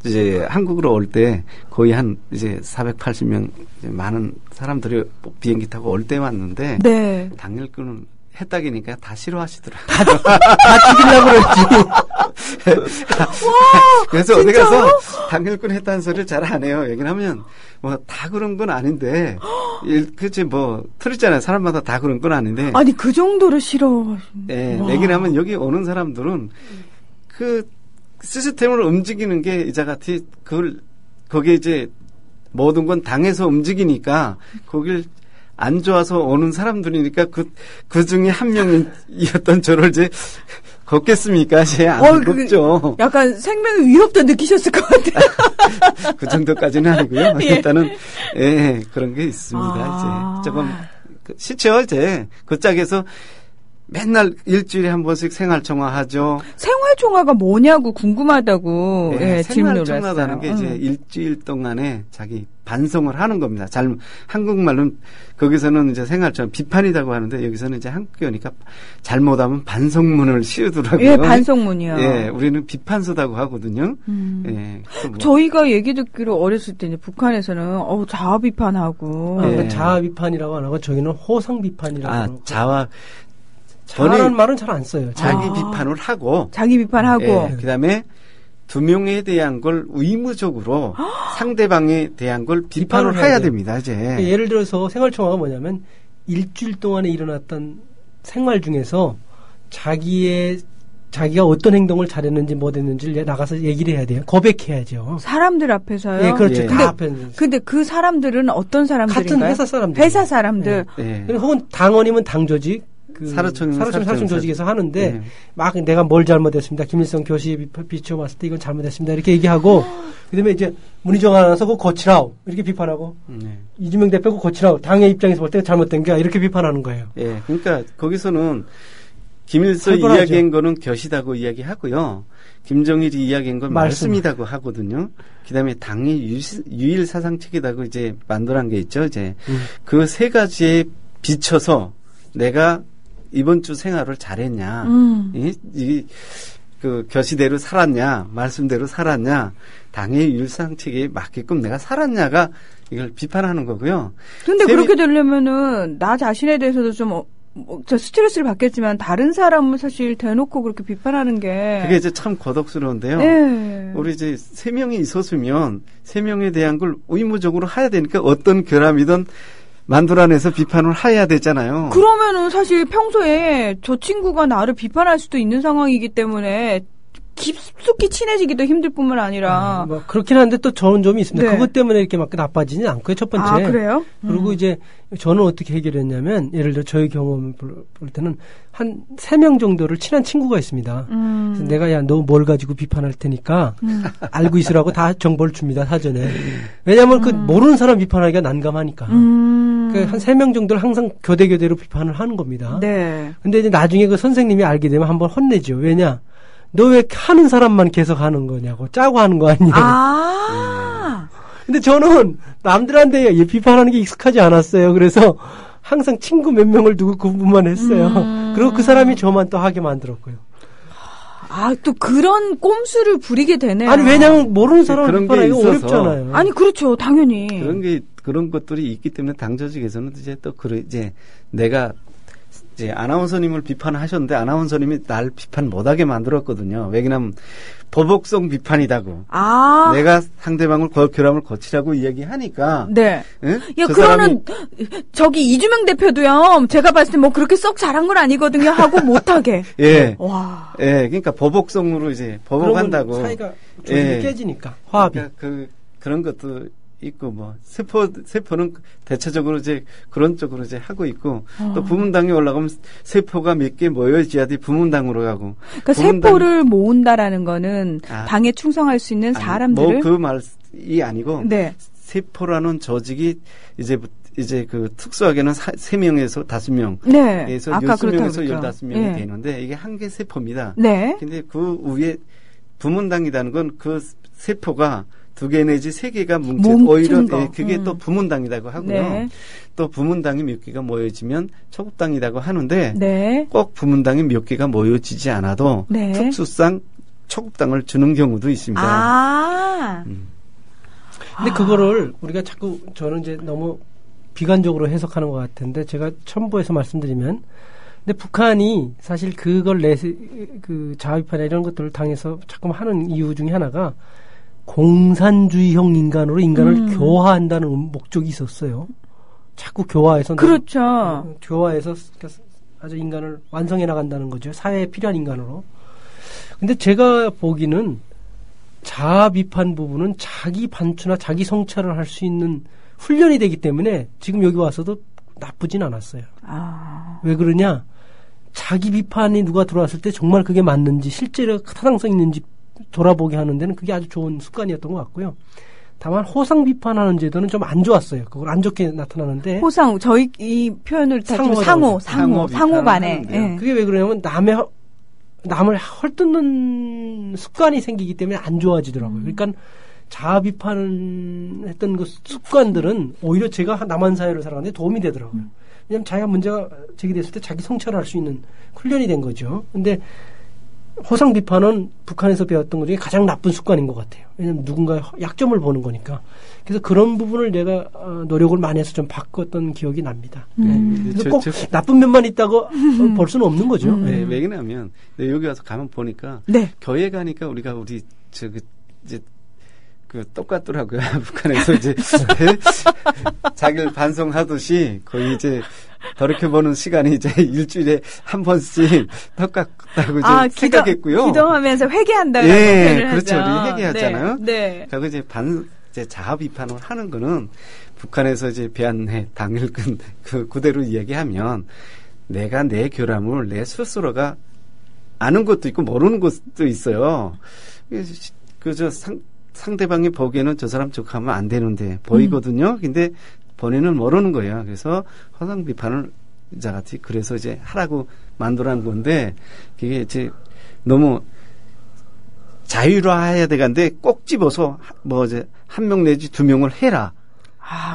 [SPEAKER 4] 이제 한국으로 올 때 거의 한 이제 480명 많은 사람들이 비행기 타고 올 때 왔는데
[SPEAKER 1] 네.
[SPEAKER 4] 당일권은 했다기니까 다 싫어하시더라고요.
[SPEAKER 2] 다 죽이려고 그랬지.
[SPEAKER 4] 그래서 어디 가서 당일권 했다는 소리를 잘 안 해요. 얘기를 하면 뭐 다 그런 건 아닌데 그치 뭐 틀렸잖아요. 사람마다 다 그런 건 아닌데.
[SPEAKER 1] 아니 그 정도로 싫어.
[SPEAKER 4] 네, 얘기를 하면 여기 오는 사람들은 그 시스템을 움직이는 게 이자같이 거기에 이제 모든 건 당에서 움직이니까 거길 안 좋아서 오는 사람들이니까 그 중에 한 명이었던 저를 이제 걷겠습니까? 제 안 걷죠.
[SPEAKER 1] 약간 생명의 위협도 느끼셨을 것 같아요.
[SPEAKER 4] 그 정도까지는 아니고요.
[SPEAKER 1] 예.
[SPEAKER 4] 일단은 그런 게 있습니다. 이제 조금 싫죠. 이제 그 짝에서 맨날 일주일에 한 번씩 생활청화하죠.
[SPEAKER 1] 생활청화가 뭐냐고 궁금하다고 질문을
[SPEAKER 4] 생활청화라는 게 이제 일주일 동안에 자기 반성을 하는 겁니다. 한국말로는 거기서는 이제 생활청화 비판이라고 하는데 여기서는 이제 한국어니까 잘못하면 반성문을 씌우더라고요.
[SPEAKER 1] 예, 반성문이요.
[SPEAKER 4] 예, 우리는 비판서다고 하거든요. 예,
[SPEAKER 1] 저희가 얘기 듣기로 어렸을 때 이제 북한에서는 자아 비판하고
[SPEAKER 2] 자아 비판이라고 안 하고 저희는 호상 비판이라고 하고. 자아라는 말은 잘 안 써요.
[SPEAKER 4] 자기 비판을 하고.
[SPEAKER 1] 자기 비판하고.
[SPEAKER 4] 예, 그다음에 두 명에 대한 걸 의무적으로 상대방에 대한 걸 비판을 해야 됩니다. 이제.
[SPEAKER 2] 예를 들어서 생활청화가 뭐냐면 일주일 동안에 일어났던 생활 중에서 자기가 어떤 행동을 잘했는지 뭐 됐는지를 나가서 얘기를 해야 돼요. 고백해야죠.
[SPEAKER 1] 사람들 앞에서요?
[SPEAKER 2] 예, 그렇죠.
[SPEAKER 4] 예.
[SPEAKER 2] 다 앞에서.
[SPEAKER 1] 근데 그 사람들은 어떤 사람들인가요?
[SPEAKER 2] 같은 회사 사람들.
[SPEAKER 1] 회사 사람들.
[SPEAKER 2] 예. 혹은 당원이면 당 조직. 사로청 조직에서 하는데 막 내가 뭘 잘못했습니다. 김일성 교시 비춰봤을 때 이건 잘못했습니다. 이렇게 얘기하고 그다음에 이제 문희정 아나운서 그거 고치라고 이렇게 비판하고 이주명 대표 그거 고치라고 당의 입장에서 볼 때 잘못된 게 이렇게 비판하는 거예요.
[SPEAKER 4] 예, 그러니까 거기서는 김일성 이야기한 거는 교시다고 이야기하고요. 김정일이 이야기한 건 말씀이라고 하거든요. 그다음에 당의 유일 사상책이라고 이제 만들어낸 게 있죠. 이제 그 세 가지에 비춰서 내가 이번 주 생활을 잘했냐, 그 교시대로 살았냐, 말씀대로 살았냐, 당의 유일상책에 맞게끔 내가 살았냐가 이걸 비판하는 거고요.
[SPEAKER 1] 근데 그렇게 되려면은 나 자신에 대해서도 좀 스트레스를 받겠지만 다른 사람은 사실 대놓고 그렇게 비판하는 게
[SPEAKER 4] 그게 이제 참 고독스러운데요.
[SPEAKER 1] 네.
[SPEAKER 4] 우리 이제 3명이 있었으면 3명에 대한 걸 의무적으로 해야 되니까 어떤 결함이든 만들어내서 비판을 해야 되잖아요.
[SPEAKER 1] 그러면은 사실 평소에 저 친구가 나를 비판할 수도 있는 상황이기 때문에 깊숙이 친해지기도 힘들 뿐만 아니라
[SPEAKER 2] 뭐 그렇긴 한데 또 좋은 점이 있습니다.
[SPEAKER 1] 네.
[SPEAKER 2] 그것 때문에 이렇게 막 나빠지는 않고요. 첫 번째.
[SPEAKER 1] 아, 그래요?
[SPEAKER 2] 그리고 이제 저는 어떻게 해결했냐면 예를 들어 저희 경험을 볼 때는 한 3명 정도를 친한 친구가 있습니다. 그래서 내가 야 너 뭘 가지고 비판할 테니까 알고 있으라고 다 정보를 줍니다. 사전에. 왜냐하면 그 모르는 사람 비판하기가 난감하니까. 한 3명 정도를 항상 교대로 비판을 하는 겁니다.
[SPEAKER 1] 네.
[SPEAKER 2] 근데 이제 나중에 그 선생님이 알게 되면 한번 혼내죠. 왜냐? 너 왜 하는 사람만 계속 하는 거냐고, 짜고 하는 거 아니냐고. 근데 저는 남들한테 비판하는 게 익숙하지 않았어요. 그래서 항상 친구 몇 명을 두고 구분만 했어요. 그리고 그 사람이 저만 또 하게 만들었고요.
[SPEAKER 1] 또 그런 꼼수를 부리게 되네요.
[SPEAKER 2] 아니, 왜냐면 모르는 사람을 비판하기가 어렵잖아요.
[SPEAKER 1] 아니, 그렇죠. 당연히.
[SPEAKER 4] 그런 것들이 있기 때문에 당 조직에서는 이제 또 이제 내가 이제 아나운서님을 비판하셨는데 아나운서님이 날 비판 못하게 만들었거든요. 왜냐하면 보복성 비판이다고.
[SPEAKER 1] 아.
[SPEAKER 4] 내가 상대방을 결함을 거치라고 이야기하니까.
[SPEAKER 1] 네.
[SPEAKER 4] 응?
[SPEAKER 1] 야, 그러는 저기 이주명 대표도요. 제가 봤을 때 뭐 그렇게 썩 잘한 건 아니거든요. 하고 못하게.
[SPEAKER 4] 예.
[SPEAKER 1] 와.
[SPEAKER 4] 예. 그러니까 보복성으로 이제 보복한다고.
[SPEAKER 2] 사이가 조금이 깨지니까 화합이.
[SPEAKER 4] 그러니까 그런 것도 있고 뭐 세포는 대체적으로 이제 그런 쪽으로 이제 하고 있고 또 부문당이 올라가면 세포가 몇 개 모여져야지 부문당으로 가고.
[SPEAKER 1] 그러니까 세포를 모은다라는 거는 당에 충성할 수 있는 사람들을.
[SPEAKER 4] 뭐 그 말이 아니고.
[SPEAKER 1] 네.
[SPEAKER 4] 세포라는 조직이 이제 그 특수하게는 3명에서 5명.
[SPEAKER 1] 네.
[SPEAKER 4] 에서
[SPEAKER 1] 아까
[SPEAKER 4] 6명에서
[SPEAKER 1] 그렇다고
[SPEAKER 4] 15명이
[SPEAKER 1] 네.
[SPEAKER 4] 되는데 이게 한 개 세포입니다.
[SPEAKER 1] 네.
[SPEAKER 4] 근데 그 위에 부문당이라는 건 그 세포가 2개 내지 3개가 뭉친 오히려 그게 또 부문당이라고 하고요. 네. 또 부문당이 몇 개가 모여지면 초급당이라고 하는데
[SPEAKER 1] 네.
[SPEAKER 4] 꼭 부문당이 몇 개가 모여지지 않아도
[SPEAKER 1] 네.
[SPEAKER 4] 특수상 초급당을 주는 경우도 있습니다.
[SPEAKER 1] 아.
[SPEAKER 2] 근데 그거를 우리가 자꾸 저는 이제 너무 비관적으로 해석하는 것 같은데 제가 첨부해서 말씀드리면 근데 북한이 사실 그걸 그 자위판이나 이런 것들을 당해서 자꾸 하는 이유 중에 하나가 공산주의형 인간으로 인간을 교화한다는 목적이 있었어요. 자꾸 교화해서
[SPEAKER 1] 그렇죠.
[SPEAKER 2] 교화해서 아주 인간을 완성해 나간다는 거죠. 사회에 필요한 인간으로. 근데 제가 보기는 자아 비판 부분은 자기 반추나 자기 성찰을 할 수 있는 훈련이 되기 때문에 지금 여기 와서도 나쁘진 않았어요. 왜 그러냐? 자기 비판이 누가 들어왔을 때 정말 그게 맞는지 실제로 타당성 있는지 돌아보게 하는 데는 그게 아주 좋은 습관이었던 것 같고요. 다만 호상 비판하는 제도는 좀 안 좋았어요. 그걸 안 좋게 나타나는데. 호상,
[SPEAKER 1] 저희 이 표현을 상호 간에.
[SPEAKER 2] 네. 그게 왜 그러냐면 남을 헐뜯는 습관이 생기기 때문에 안 좋아지더라고요. 그러니까 자아 비판했던 그 습관들은 오히려 제가 남한 사회를 살아가는데 도움이 되더라고요. 왜냐하면 자기가 문제가 제기됐을 때 자기 성찰을 할 수 있는 훈련이 된 거죠. 근데 호상 비판은 북한에서 배웠던 것 중에 가장 나쁜 습관인 것 같아요. 왜냐하면 누군가의 약점을 보는 거니까. 그래서 그런 부분을 내가 노력을 많이 해서 좀 바꿨던 기억이 납니다. 그래서 꼭 나쁜 면만 있다고 볼 수는 없는 거죠.
[SPEAKER 4] 네, 왜 그러냐면 여기 와서 가면 보니까
[SPEAKER 1] 네.
[SPEAKER 4] 교회 가니까 우리가 이제 그 똑같더라고요. 북한에서 이제 자기를 반성하듯이 거의 이제 돌이켜보는 시간이 이제 일주일에 한 번씩 똑같다고 이제 생각했고요.
[SPEAKER 1] 기도하면서 회개한다고.
[SPEAKER 4] 예, 그렇죠. 우리 회개하잖아요.
[SPEAKER 1] 네.
[SPEAKER 4] 그리고 이제 자아 비판을 하는 거는 북한에서 이제 배안해 당일근 그대로 이야기하면 내가 내 결함을 내 스스로가 아는 것도 있고 모르는 것도 있어요. 상대방이 보기에는 저 사람 척하면 안 되는데 보이거든요. 근데 본인은 모르는 거예요. 그래서 허상 비판을 이자같이 그래서 이제 하라고 만들어낸 건데 그게 이제 너무 자유화해야 되는데 꼭 집어서 뭐 이제 1명 내지 2명을 해라.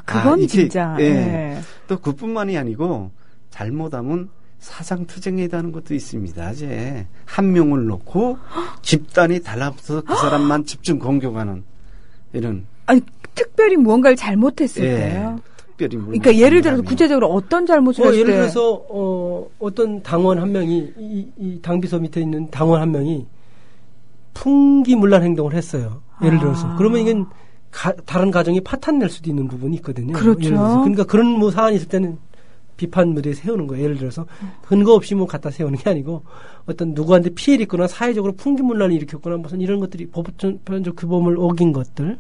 [SPEAKER 1] 그건 진짜.
[SPEAKER 4] 예.
[SPEAKER 1] 네.
[SPEAKER 4] 또 그뿐만이 아니고 잘못하면 사상투쟁이라는 것도 있습니다. 이제 1명을 놓고 집단이 달라붙어서 그 사람만 집중 공격하는 이런.
[SPEAKER 1] 아니 특별히 무언가를 잘못했을 때요.
[SPEAKER 4] 특별히.
[SPEAKER 1] 그러니까 예를 들어서 구체적으로 어떤 잘못을 했을 때.
[SPEAKER 2] 예를 들어서 어떤 당원 한 명이 이 당비서 밑에 있는 당원 한 명이 풍기문란 행동을 했어요. 예를 들어서. 그러면 이건 다른 가정이 파탄 낼 수도 있는 부분이 있거든요.
[SPEAKER 1] 그렇죠.
[SPEAKER 2] 예를 들어서. 그러니까 그런 뭐 사안이 있을 때는 비판 무대에 세우는 거예요. 예를 들어서 근거 없이 뭐 갖다 세우는 게 아니고 어떤 누구한테 피해를 입거나 사회적으로 풍기문란을 일으켰거나 무슨 이런 것들이 법적 규범을 어긴 것들.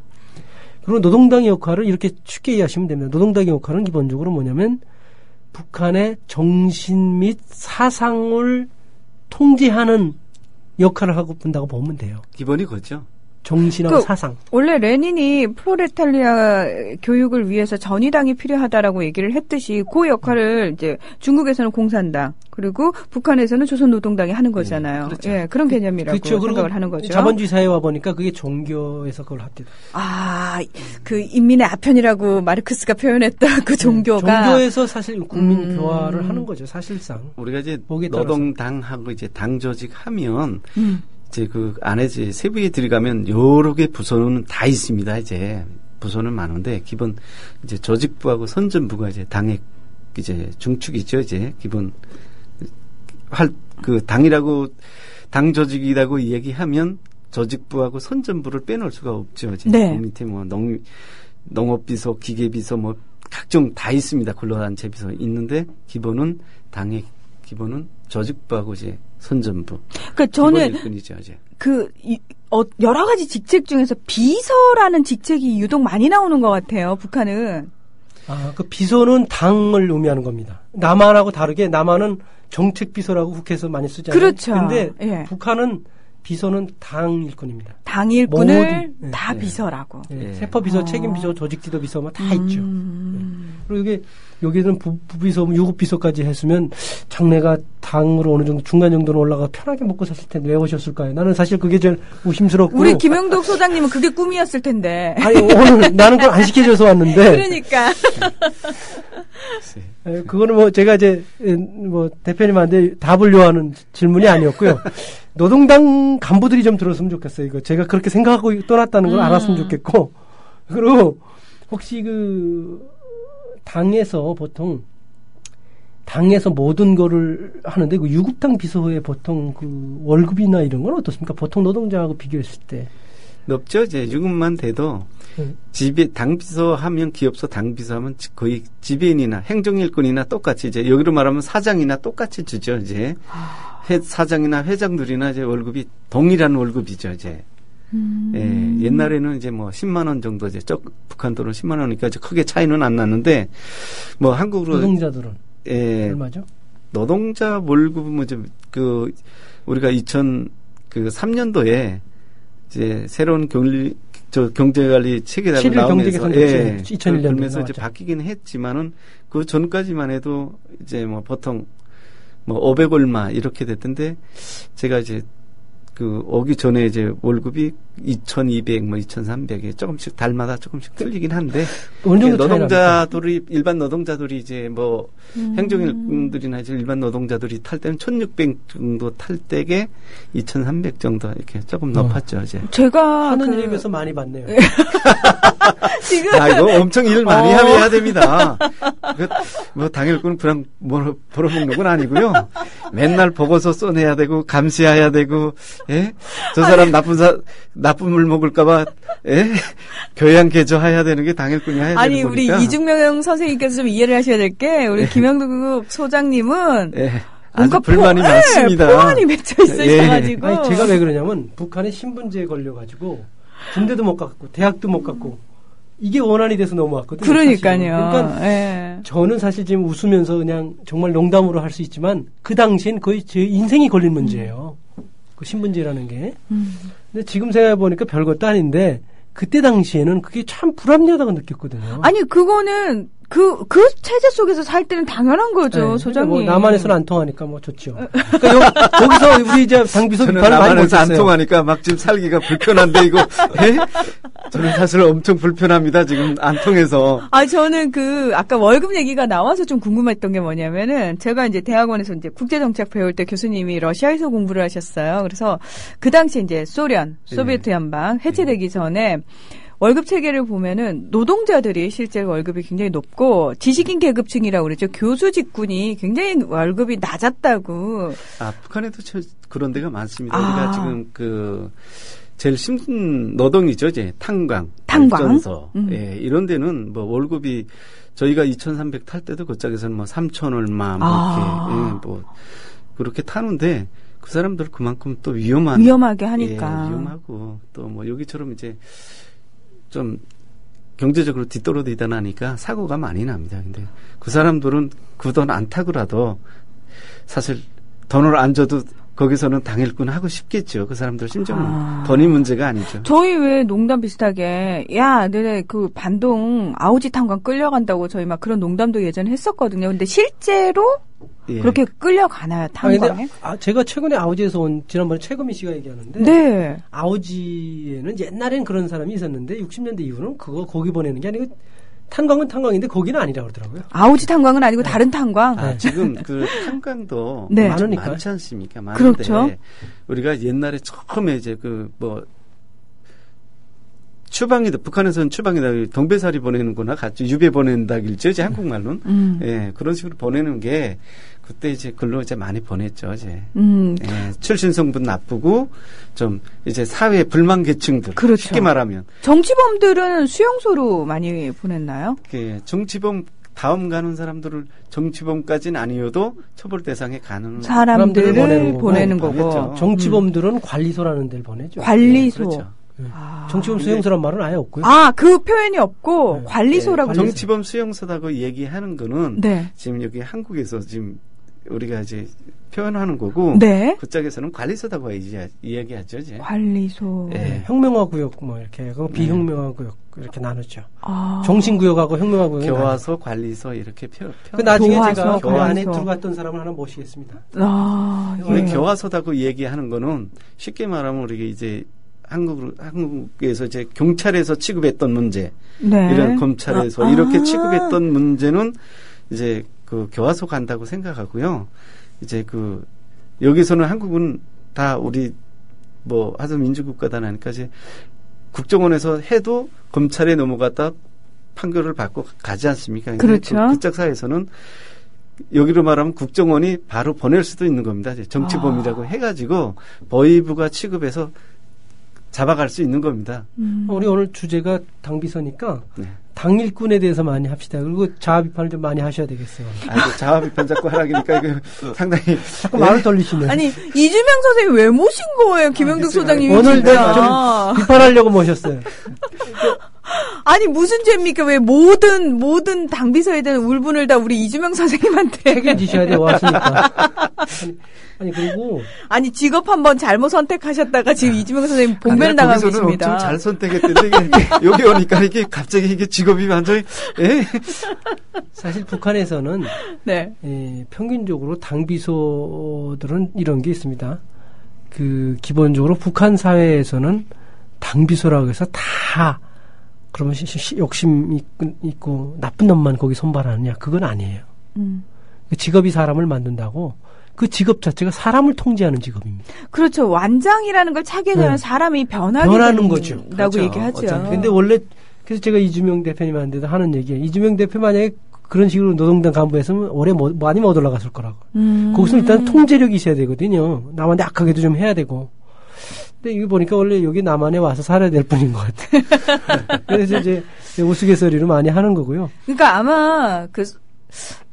[SPEAKER 2] 그리고 노동당의 역할을 이렇게 쉽게 이해하시면 됩니다. 노동당의 역할은 기본적으로 뭐냐면 북한의 정신 및 사상을 통제하는 역할을 하고 본다고 보면 돼요.
[SPEAKER 4] 기본이 그렇죠.
[SPEAKER 2] 정신하고 사상.
[SPEAKER 1] 원래 레닌이 프로레탈리아 교육을 위해서 전위당이 필요하다라고 얘기를 했듯이 그 역할을 이제 중국에서는 공산당 그리고 북한에서는 조선노동당이 하는 거잖아요.
[SPEAKER 4] 그렇죠.
[SPEAKER 1] 예, 그런 개념이라고
[SPEAKER 2] 그렇죠.
[SPEAKER 1] 생각을 하는 거죠.
[SPEAKER 2] 자본주의 사회에 와 보니까 그게 종교에서 그걸 합니다.
[SPEAKER 1] 그 인민의 아편이라고 마르크스가 표현했던 그 종교가
[SPEAKER 2] 종교에서 사실 국민 교화를 하는 거죠. 사실상
[SPEAKER 4] 우리가 이제 노동당하고 이제 당 조직 하면. 이제 그 안에 이제 세부에 들어가면 여러 개 부서는 다 있습니다. 이제 부서는 많은데 기본 이제 조직부하고 선전부가 이제 당의 이제 중축이죠. 이제 기본 당 조직이라고 얘기하면 조직부하고 선전부를 빼놓을 수가 없죠. 이제
[SPEAKER 1] 네.
[SPEAKER 4] 그 밑에 뭐 농업비서, 기계비서 뭐 각종 다 있습니다. 근로단체 비서 있는데 기본은 당의 기본은 조직부하고 이제 선전부.
[SPEAKER 1] 그러니까 저는
[SPEAKER 4] 일꾼이죠, 이제.
[SPEAKER 1] 여러 가지 직책 중에서 비서라는 직책이 유독 많이 나오는 것 같아요. 북한은.
[SPEAKER 2] 그 비서는 당을 의미하는 겁니다. 남한하고 다르게 남한은 정책 비서라고 국회에서 많이 쓰잖아요.
[SPEAKER 1] 그렇죠.
[SPEAKER 2] 근데
[SPEAKER 1] 예.
[SPEAKER 2] 북한은 비서는 당 일꾼입니다.
[SPEAKER 1] 당 일꾼을
[SPEAKER 2] 모든,
[SPEAKER 1] 다
[SPEAKER 4] 예.
[SPEAKER 1] 비서라고.
[SPEAKER 2] 예. 세퍼 비서, 책임 비서, 조직 지도 비서 뭐 다 있죠. 그리고 여기는 부비서, 유급 비서까지 했으면 장래가 당으로 어느 정도 중간 정도는 올라가 편하게 먹고 샀을 텐데 왜 오셨을까요? 나는 사실 그게 제일 의심스럽고.
[SPEAKER 1] 우리 김영덕 소장님은 그게 꿈이었을 텐데.
[SPEAKER 2] 아니 오늘 나는 그걸 안 시켜줘서 왔는데.
[SPEAKER 1] 그러니까.
[SPEAKER 2] 그거는 뭐 제가 이제 뭐 대표님한테 답을 요하는 질문이 아니었고요. 노동당 간부들이 좀 들었으면 좋겠어요. 이거 제가 그렇게 생각하고 떠났다는 걸 알았으면 좋겠고. 그리고 혹시 당에서 보통 당에서 모든 거를 하는데 그 유급당 비서의 보통 그 월급이나 이런 건 어떻습니까? 보통 노동자하고 비교했을 때
[SPEAKER 4] 높죠. 이제 유급만 돼도 당비서 하면 기업소 당비서 하면 거의 지배인이나 행정일꾼이나 똑같이 이제 여기로 말하면 사장이나 똑같이 주죠. 이제 사장이나 회장들이나 이제 월급이 동일한 월급이죠. 이제. 예, 옛날에는 이제 뭐 10만 원 정도 이제 북한 돈은 10만 원이니까 이제 크게 차이는 안 났는데 뭐 한국으로
[SPEAKER 2] 노동자들은
[SPEAKER 4] 예,
[SPEAKER 2] 얼마죠?
[SPEAKER 4] 노동자 월급은 뭐 좀 우리가 2003년도에 이제 새로운 경제관리 체계라고 나오면서
[SPEAKER 2] 예, 2001년도에
[SPEAKER 4] 그러면서 이제 바뀌긴 했지만은 그 전까지만 해도 이제 뭐 보통 뭐 500 얼마 이렇게 됐던데 제가 이제 오기 전에 이제 월급이 2,200, 뭐 2,300에 조금씩 달마다 조금씩 틀리긴 한데 일반 노동자들이 이제 뭐 행정일꾼들이나 이제 일반 노동자들이 탈 때는 1,600 정도 탈 때에 2,300 정도 이렇게 조금 높았죠 이제.
[SPEAKER 1] 제가
[SPEAKER 2] 하는 일에 비해서 많이 받네요.
[SPEAKER 1] 지금
[SPEAKER 4] 이거 엄청 일 많이 해야 됩니다. 뭐 당일꾼은 그냥 벌어먹는 건 아니고요. 맨날 보고서 써내야 되고 감시해야 되고. 예? 저 사람 나쁜 물 먹을까봐, 예? 교양 개조해야 되는 게 당일꾼이 해야 되는 거니까.
[SPEAKER 1] 아니, 우리 이중명 선생님께서 좀 이해를 하셔야 될 게, 우리 김영덕 소장님은.
[SPEAKER 4] 예. 아주 불만이 많습니다.
[SPEAKER 1] 불만이 맺혀 있으셔가지고.
[SPEAKER 2] 아니, 제가 왜 그러냐면, 북한에 신분제에 걸려가지고, 군대도 못 갔고, 대학도 못 갔고, 이게 원한이 돼서 넘어왔거든요.
[SPEAKER 1] 그러니까요.
[SPEAKER 2] 그러니까
[SPEAKER 1] 예.
[SPEAKER 2] 저는 사실 지금 웃으면서 그냥 정말 농담으로 할 수 있지만, 그 당시엔 거의 제 인생이 걸린 문제예요. 그 신분제라는 게. 근데 지금 생각해보니까 별것도 아닌데, 그때 당시에는 그게 참 불합리하다고 느꼈거든요.
[SPEAKER 1] 아니, 그거는, 그 체제 속에서 살 때는 당연한 거죠,
[SPEAKER 2] 네,
[SPEAKER 1] 소장님.
[SPEAKER 2] 뭐 남한에서는 안 통하니까 뭐 좋죠. 그러니까 거기서 우리 이제 당비서
[SPEAKER 4] 저는
[SPEAKER 2] 비판을 많이
[SPEAKER 4] 남한에서 안
[SPEAKER 2] 못했어요.
[SPEAKER 4] 통하니까 막 지금 살기가 불편한데 이거, 예? 저는 사실 엄청 불편합니다. 지금 안 통해서.
[SPEAKER 1] 저는 아까 월급 얘기가 나와서 좀 궁금했던 게 뭐냐면은, 제가 이제 대학원에서 이제 국제정책 배울 때 교수님이 러시아에서 공부를 하셨어요. 그래서 그 당시 이제 소비에트 연방 해체되기 전에 월급 체계를 보면은 노동자들이 실제 월급이 굉장히 높고 지식인 계급층이라고 그랬죠. 교수 직군이 굉장히 월급이 낮았다고.
[SPEAKER 4] 북한에도 그런 데가 많습니다. 우리가 지금 제일 힘든 노동이죠. 이제 탄광, 발전소. 예, 이런 데는 뭐 월급이 저희가 2,300 탈 때도 그쪽에서는 뭐 3,000 얼마 뭐 그렇게 타는데 그 사람들 그만큼 또
[SPEAKER 1] 위험하게 하니까.
[SPEAKER 4] 예, 위험하고 또 뭐 여기처럼 이제 좀 경제적으로 뒤떨어지다 나니까 사고가 많이 납니다. 근데 그 사람들은 그 돈 안 타고라도 사실 돈을 안 줘도 거기서는 당일꾼 하고 싶겠죠. 그 사람들 심정은 돈이 문제가 아니죠.
[SPEAKER 1] 저희 왜 농담 비슷하게 너네 그 반동 아우지 탄광 끌려간다고 저희 막 그런 농담도 예전에 했었거든요. 근데 실제로 그렇게 끌려가나요, 탄광에?
[SPEAKER 2] 제가 최근에 아우지에서 온 지난번에 최금희 씨가 얘기하는데
[SPEAKER 1] 네.
[SPEAKER 2] 아우지에는 옛날엔 그런 사람이 있었는데 60년대 이후는 거기 보내는 게 아니고 탄광은 탄광인데 거기는 아니라고 그러더라고요.
[SPEAKER 1] 아우지 탄광은 아니고 다른 탄광.
[SPEAKER 4] 지금 그 탄광도
[SPEAKER 2] 많으니까
[SPEAKER 4] 많지 않습니까? 많은데
[SPEAKER 1] 그렇죠.
[SPEAKER 4] 우리가 옛날에 처음에 이제 추방이다. 북한에서는 추방이다. 동배살이 보내는구나. 같이 유배 보낸다길죠. 이제 한국말로는. 예, 그런 식으로 보내는 게 그때 이제 글로 이제 많이 보냈죠. 이제 예, 출신 성분 나쁘고 좀 이제 사회 불만 계층들.
[SPEAKER 1] 그렇죠.
[SPEAKER 4] 쉽게 말하면
[SPEAKER 1] 정치범들은 수용소로 많이 보냈나요?
[SPEAKER 4] 예, 정치범 다음 가는 사람들을 정치범까지는 아니어도 처벌 대상에 가는
[SPEAKER 1] 사람들을 보내는 거고.
[SPEAKER 4] 그렇죠.
[SPEAKER 2] 정치범들은 관리소라는 데를 보내죠.
[SPEAKER 1] 관리소.
[SPEAKER 4] 네, 그렇죠.
[SPEAKER 2] 정치범 수용소란 말은 아예 없고요.
[SPEAKER 1] 그 표현이 없고
[SPEAKER 2] 네.
[SPEAKER 1] 관리소라고.
[SPEAKER 4] 네, 정치범 수용소라고 얘기하는 거는
[SPEAKER 1] 네.
[SPEAKER 4] 지금 여기 한국에서 지금 우리가 이제 표현하는 거고
[SPEAKER 1] 네.
[SPEAKER 4] 그쪽에서는 관리소라고 이야기하죠. 이제.
[SPEAKER 1] 관리소.
[SPEAKER 4] 네.
[SPEAKER 2] 혁명화구역 뭐 이렇게 하고 비혁명화구역 이렇게 나누죠.
[SPEAKER 1] 아.
[SPEAKER 2] 정신구역하고 혁명화구역.
[SPEAKER 4] 교화소, 관리소 이렇게
[SPEAKER 2] 그 나중에
[SPEAKER 1] 교화소,
[SPEAKER 2] 제가 그 안에
[SPEAKER 1] 관리소.
[SPEAKER 2] 들어갔던 사람을 하나 모시겠습니다.
[SPEAKER 4] 우리 교화소라고 얘기하는 거는 쉽게 말하면 우리가 이제 한국에서 이제 경찰에서 취급했던 문제,
[SPEAKER 1] 네.
[SPEAKER 4] 이런 검찰에서 이렇게 취급했던 문제는 이제 그 교화소 간다고 생각하고요. 이제 그 여기서는 한국은 다 우리 뭐 아주 민주국가다 하니까 이제 국정원에서 해도 검찰에 넘어갔다 판결을 받고 가지 않습니까?
[SPEAKER 1] 그렇죠.
[SPEAKER 4] 그쪽 사회에서는 여기로 말하면 국정원이 바로 보낼 수도 있는 겁니다. 이제 정치범이라고 해가지고 법의부가 취급해서 잡아갈 수 있는 겁니다.
[SPEAKER 2] 우리 오늘 주제가 당비서니까
[SPEAKER 4] 네.
[SPEAKER 2] 당일꾼에 대해서 많이 합시다. 그리고 자아 비판을 좀 많이 하셔야 되겠어요.
[SPEAKER 4] 자아 비판 자꾸 하라니까 이거 상당히
[SPEAKER 2] 자꾸 말을 돌리시네.
[SPEAKER 1] 아니 이주명 선생님 왜 모신 거예요, 김영득 소장님?
[SPEAKER 2] 오늘 내가 좀 비판하려고 모셨어요.
[SPEAKER 1] 아니 무슨 죄입니까? 왜 모든 당비서에 대한 울분을 다 우리 이주명 선생님한테
[SPEAKER 2] 책임지셔야 돼요. 왔으니까. 아니 그리고
[SPEAKER 1] 아니 직업 한번 잘못 선택하셨다가 지금 이주명 선생님 봉변 당하고 계십니다.
[SPEAKER 4] 엄청 잘 선택했는데 이게 여기 오니까 이게 갑자기 이게 직업이 완전히
[SPEAKER 2] 사실 북한에서는
[SPEAKER 1] 네.
[SPEAKER 2] 평균적으로 당비소들은 이런 게 있습니다. 그 기본적으로 북한 사회에서는 당비소라고 해서 다 그러면 욕심 있고 나쁜 놈만 거기 손발하느냐 그건 아니에요. 직업이 사람을 만든다고 그 직업 자체가 사람을 통제하는 직업입니다.
[SPEAKER 1] 그렇죠. 완장이라는 걸 차게 되면
[SPEAKER 2] 네.
[SPEAKER 1] 사람이 변하는
[SPEAKER 2] 거죠.
[SPEAKER 1] 라고 얘기하죠.
[SPEAKER 2] 근데 원래 그래서 제가 이주명 대표님한테도 하는 얘기예요. 이주명 대표 만약에 그런 식으로 노동당 간부였으면 오래 많이 못 올라갔을 거라고. 거기서 일단 통제력이 있어야 되거든요. 남한테 악하게도 좀 해야 되고. 근데 이거 보니까 원래 여기 남한에 와서 살아야 될 뿐인 것 같아요. 그래서 이제 우스갯소리로 많이 하는 거고요.
[SPEAKER 1] 그러니까 아마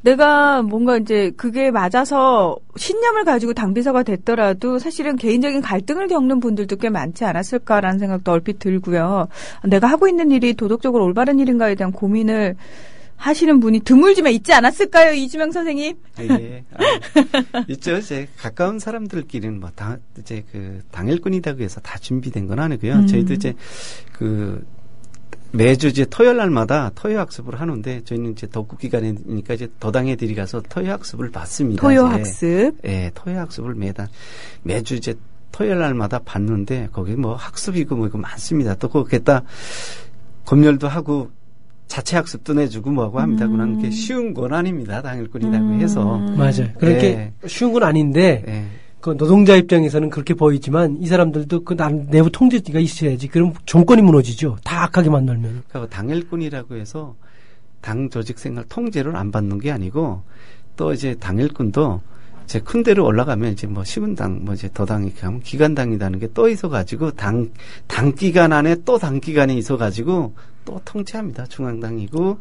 [SPEAKER 1] 내가 뭔가 이제 그게 맞아서 신념을 가지고 당비서가 됐더라도 사실은 개인적인 갈등을 겪는 분들도 꽤 많지 않았을까라는 생각도 얼핏 들고요. 내가 하고 있는 일이 도덕적으로 올바른 일인가에 대한 고민을 하시는 분이 드물지만 있지 않았을까요, 이주명 선생님?
[SPEAKER 4] 예. 있죠. 이제 가까운 사람들끼리는 뭐 이제 그 당일꾼이라고 해서 다 준비된 건 아니고요. 저희도 이제 매주 이제 토요일 날마다 토요 학습을 하는데 저희는 이제 덕국 기간이니까 이제 도당에 들이가서 토요 학습을 받습니다.
[SPEAKER 1] 토요 학습.
[SPEAKER 4] 예, 토요 학습을 매주 이제 토요일 날마다 받는데 거기 뭐 학습이고 뭐 이거 많습니다. 또 거기에다 검열도 하고 자체 학습도 내주고 뭐하고 합니다. 그런 게 쉬운 건 아닙니다. 당일꾼이라고 해서.
[SPEAKER 2] 맞아요. 그렇게 쉬운 건 아닌데 그 노동자 입장에서는 그렇게 보이지만 이 사람들도 그 내부 통제가 있어야지. 그럼 정권이 무너지죠. 다 악하게 만들면.
[SPEAKER 4] 그러니까 당일꾼이라고 해서 당 조직 생활 통제를 안 받는 게 아니고 또 이제 당일꾼도 제 큰 데로 올라가면 이제 뭐 시군당 뭐 이제 도당이 가면 기관당이라는 게 또 있어가지고 당 기간 안에 또 당 기간이 있어가지고 또 통치합니다. 중앙당이고